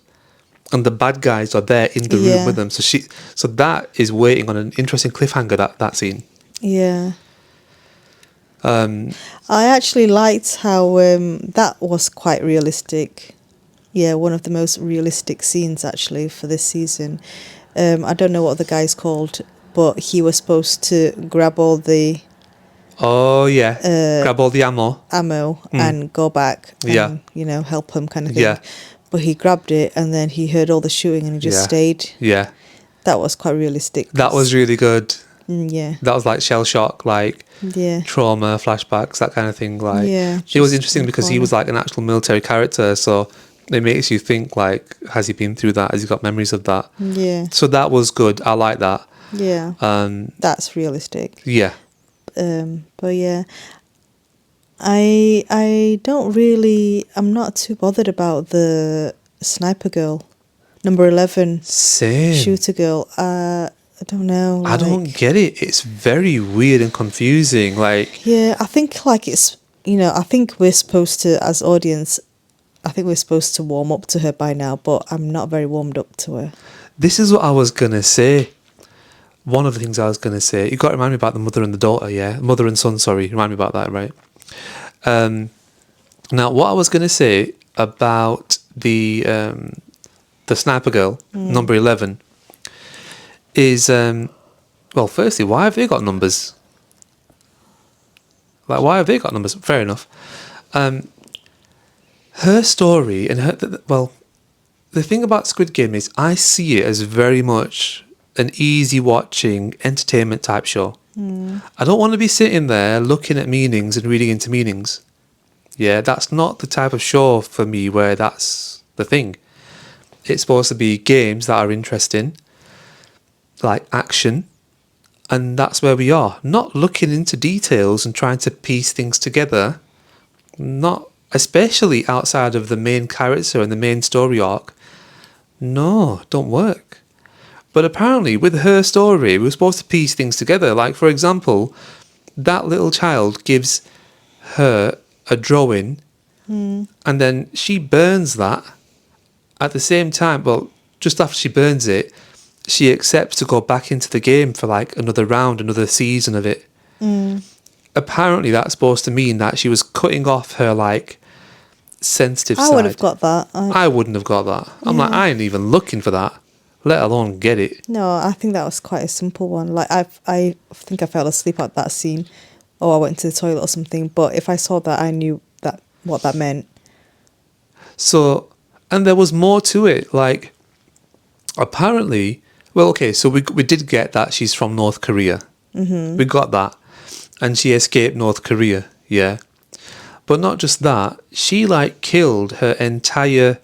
and the bad guys are there in the room Yeah. with them. So that is waiting on an interesting cliffhanger. That scene. Yeah. I actually liked how that was quite realistic. Yeah, one of the most realistic scenes actually for this season. I don't know what the guy's called, but he was supposed to grab all the Oh yeah, grab all the ammo. ammo and go back and, Yeah. you know, help him kind of thing. Yeah. But he grabbed it and then he heard all the shooting and he just Yeah. stayed. Yeah, That was quite realistic. that was really good. Yeah. That was like shell shock, like Yeah. trauma, flashbacks, that kind of thing. Like Yeah, it was just interesting in the because he corner. was like an actual military character, so it makes you think like, has he been through that? Has he got memories of that? Yeah. So that was good. I like that. Yeah. That's realistic. Yeah. But yeah, I'm not too bothered about the sniper girl, number 11, Same. shooter girl. I don't know. I don't get it. It's very weird and confusing. Like, Yeah, I think like it's, you know, I think we're supposed to, as audience, I think we're supposed to warm up to her by now, but I'm not very warmed up to her. this is what I was going to say. One of the things I was going to say, you got to remind me about the mother and the daughter, yeah? Mother and son, sorry. Remind me about that, right? Now, what I was going to say about the sniper girl, number 11, is, well, firstly, why have they got numbers? Like, why have they got numbers? Fair enough. Her story and well, the thing about Squid Game is I see it as very much an easy watching entertainment type show. I don't want to be sitting there looking at meanings and reading into meanings. Yeah, that's not the type of show for me where that's the thing. It's supposed to be games that are interesting, like action, and that's where we are. Not looking into details and trying to piece things together. Not especially outside of the main character and the main story arc. No, don't work. But apparently with her story, we were supposed to piece things together. Like, for example, that little child gives her a drawing and then she burns that. At the same time, well, just after she burns it, she accepts to go back into the game for like another round, another season of it. Apparently that's supposed to mean that she was cutting off her like sensitive I side. would have got that. I wouldn't have got that. I'm like, I ain't even looking for that, let alone get it. No, I think that was quite a simple one. Like I think I fell asleep at that scene, or I went to the toilet or something. But if I saw that, I knew that what that meant. So, and there was more to it. Like, apparently, well, okay, so we did get that she's from North Korea. We got that, and she escaped North Korea. Yeah, but not just that. She like killed her entire.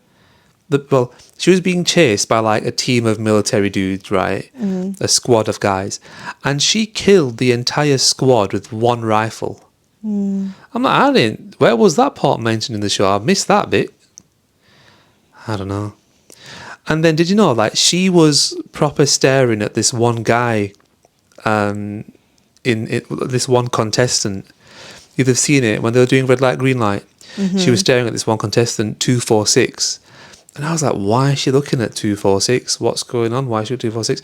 Well, she was being chased by like a team of military dudes, right? A squad of guys, and she killed the entire squad with one rifle. I'm like, I didn't. Where was that part mentioned in the show? I missed that bit. I don't know. And then did you know, like, she was proper staring at this one guy in this one contestant. You'd have seen it when they were doing red light, green light. She was staring at this one contestant, 246. And I was like, why is she looking at 246? What's going on? Why is she 246?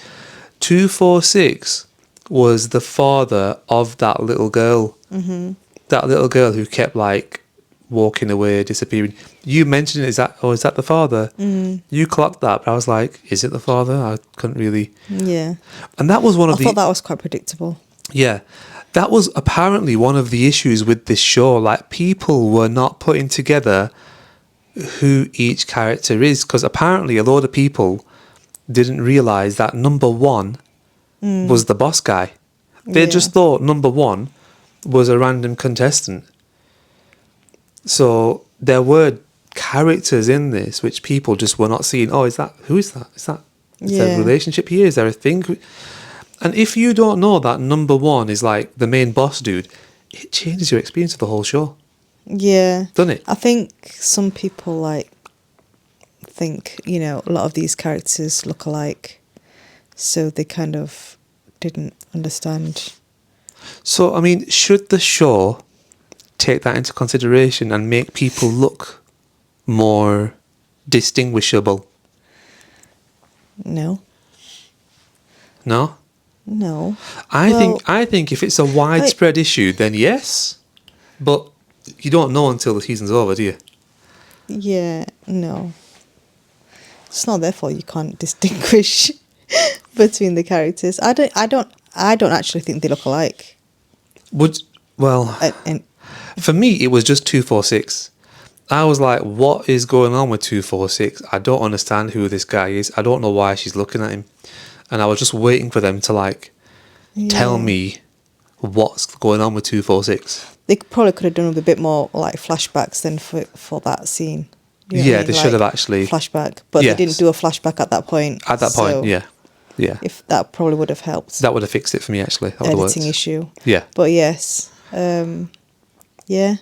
246 was the father of that little girl. That little girl who kept like walking away, disappearing. You mentioned it, is that the father? You clocked that, but I was like, is it the father? I couldn't really. Yeah. And that was one of I thought that was quite predictable. Yeah. That was apparently one of the issues with this show. Like, people were not putting together who each character is, because apparently a lot of people didn't realise that number one was the boss guy. They just thought number one was a random contestant. So there were characters in this which people just were not seeing. Oh, who is that? Is there a relationship here? Is there a thing? And if you don't know that number one is like the main boss dude, it changes your experience of the whole show. Yeah. Doesn't it? I think some people think, a lot of these characters look alike, so they kind of didn't understand. So, I mean, should the show take that into consideration and make people look more distinguishable? No. No? No. I think if it's a widespread issue, then yes. But you don't know until the season's over, do you? Yeah, no. It's not their fault you can't distinguish between the characters. I don't actually think they look alike. For me, it was just 246. I was like, what is going on with 246? I don't understand who this guy is. I don't know why she's looking at him. And I was just waiting for them to tell me what's going on with 246. They probably could have done with a bit more flashbacks than for that scene. You know what I mean? They should have actually flashback, but they didn't do a flashback at that point. At that point, yeah. If that probably would have helped. That would have fixed it for me, actually. That would have worked. Editing issue. Yeah. But yes, yeah.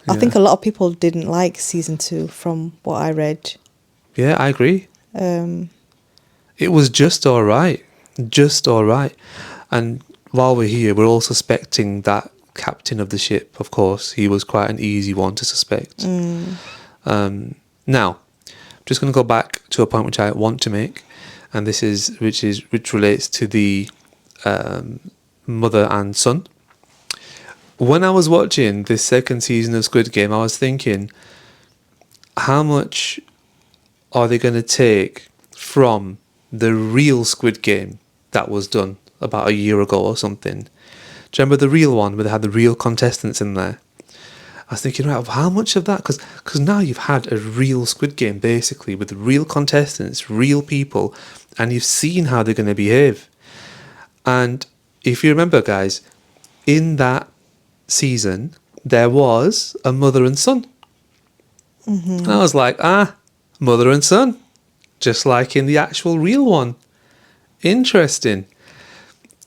I think a lot of people didn't like season 2 from what I read. Yeah, I agree. It was just all right. Just all right. And while we're here, we're all suspecting that captain of the ship, of course. He was quite an easy one to suspect. Now, I'm just going to go back to a point which I want to make, and which relates to the mother and son. When I was watching this second season of Squid Game, I was thinking, how much are they going to take from the real Squid Game that was done about a year ago or something? Do you remember the real one where they had the real contestants in there? I was thinking, right, how much of that? Because now you've had a real Squid Game, basically, with real contestants, real people, and you've seen how they're going to behave. And if you remember, guys, in that season, there was a mother and son. I was like, mother and son, just like in the actual real one. Interesting.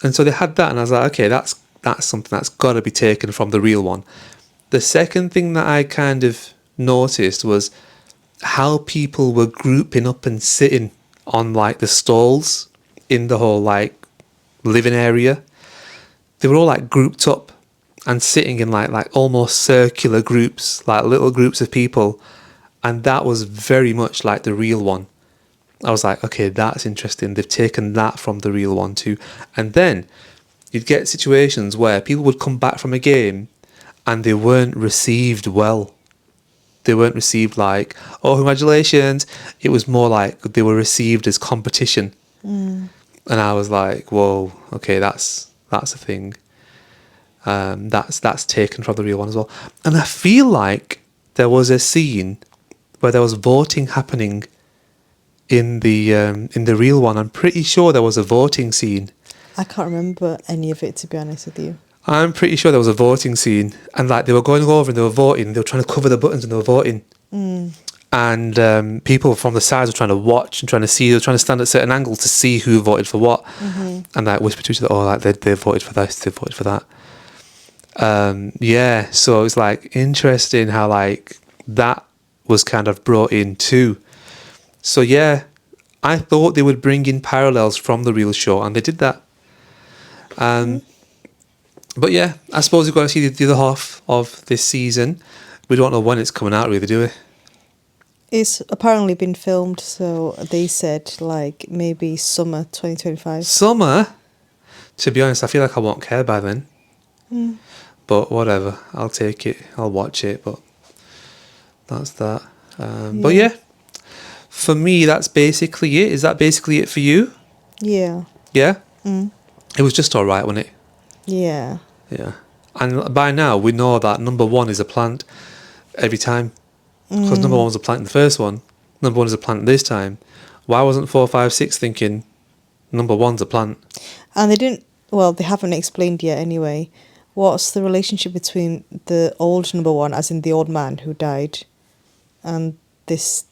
And so they had that, and I was like, okay, that's something that's got to be taken from the real one. The second thing that I kind of noticed was how people were grouping up and sitting on the stalls in the whole living area. They were all grouped up and sitting in like almost circular groups, like little groups of people, and that was very much like the real one. I was like, okay, that's interesting. They've taken that from the real one too. And then you'd get situations where people would come back from a game and they weren't received well. They weren't received like, oh, congratulations. It was more like they were received as competition. And I was like, whoa, okay, that's a thing. That's taken from the real one as well. And I feel like there was a scene where there was voting happening in the real one. I'm pretty sure there was a voting scene. I can't remember any of it, to be honest with you. I'm pretty sure there was a voting scene, and they were going over and they were voting. They were trying to cover the buttons and they were voting. And people from the sides were trying to watch and trying to see. They were trying to stand at certain angles to see who voted for what, and whisper to each other, "Oh, they voted for this, they voted for that." So it's interesting how that was kind of brought in too. So yeah, I thought they would bring in parallels from the real show, and they did that. But yeah, I suppose we've got to see the other half of this season. We don't know when it's coming out, really, do we? It's apparently been filmed, so they said like maybe summer 2025. Summer? To be honest, I feel like I won't care by then. But whatever, I'll take it. I'll watch it, but that's that. But yeah, for me, that's basically it. Is that basically it for you? Yeah. Yeah? It was just alright, wasn't it? Yeah. Yeah. And by now, we know that number one is a plant every time. Because number one was a plant in the first one. Number one is a plant this time. Why wasn't 4, 5, 6 thinking number one's a plant? And they didn't. Well, they haven't explained yet. Anyway, what's the relationship between the old number one, as in the old man who died, and this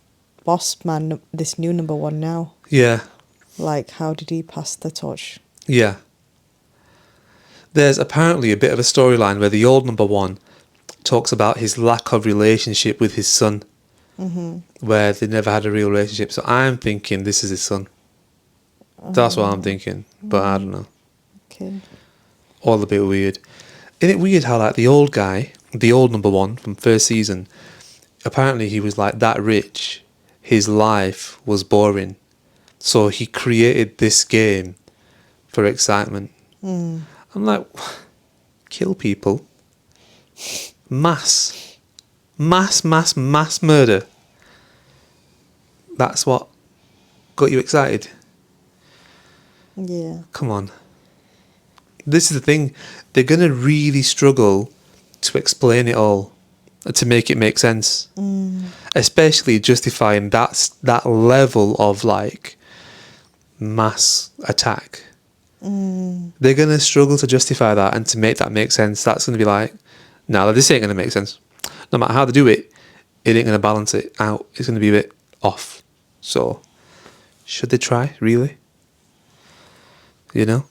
boss man, this new number one now? Yeah. Like, how did he pass the torch? Yeah. There's apparently a bit of a storyline where the old number one talks about his lack of relationship with his son, where they never had a real relationship. So I'm thinking this is his son. That's what I'm thinking, but I don't know. Okay. All a bit weird. Isn't it weird how like the old guy, the old number one from first season, apparently he was like that rich, his life was boring, so he created this game for excitement. I'm like, kill people. Mass murder. That's what got you excited. Yeah. Come on. This is the thing. They're going to really struggle to explain it all, to make it make sense. Especially justifying that level of like mass attack. They're going to struggle to justify that, and to make that make sense, that's going to be like, no, this ain't going to make sense. No matter how they do it, it ain't going to balance it out. It's going to be a bit off. So, should they try, really? You know?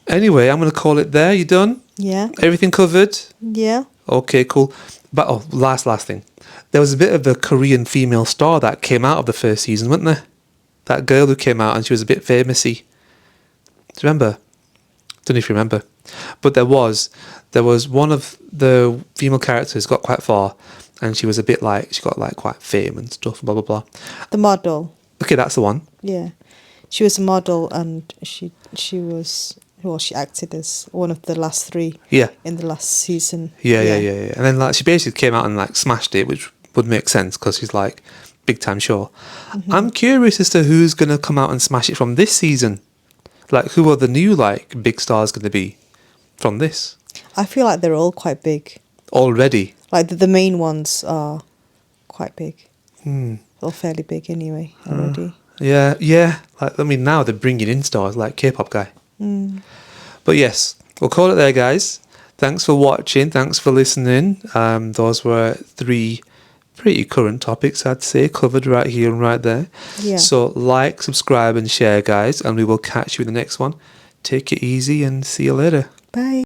Anyway, I'm going to call it there. You done? Yeah. Everything covered? Yeah. Okay, cool. But, last thing. There was a bit of a Korean female star that came out of the first season, wasn't there? That girl who came out and she was a bit famous-y. Do you remember? Don't know if you remember. But there was one of the female characters got quite far, and she was a bit like, she got like quite fame and stuff, blah, blah, blah. The model. Okay, that's the one. Yeah. She was a model, and she acted as one of the last three. Yeah. In the last season. Yeah. And then like she basically came out and like smashed it, which would make sense because she's like big time show. I'm curious as to who's going to come out and smash it from this season. Like, who are the new like big stars going to be from this? I feel like they're all quite big. Already? Like the main ones are quite big. Or fairly big anyway already. Yeah. Like, I mean, now they're bringing in stars like K-pop guy. But yes, we'll call it there, guys. Thanks for watching. Thanks for listening. Those were 3 pretty current topics, I'd say, covered right here and right there. Yeah. So like, subscribe and share, guys, and we will catch you in the next one. Take it easy and see you later. Bye.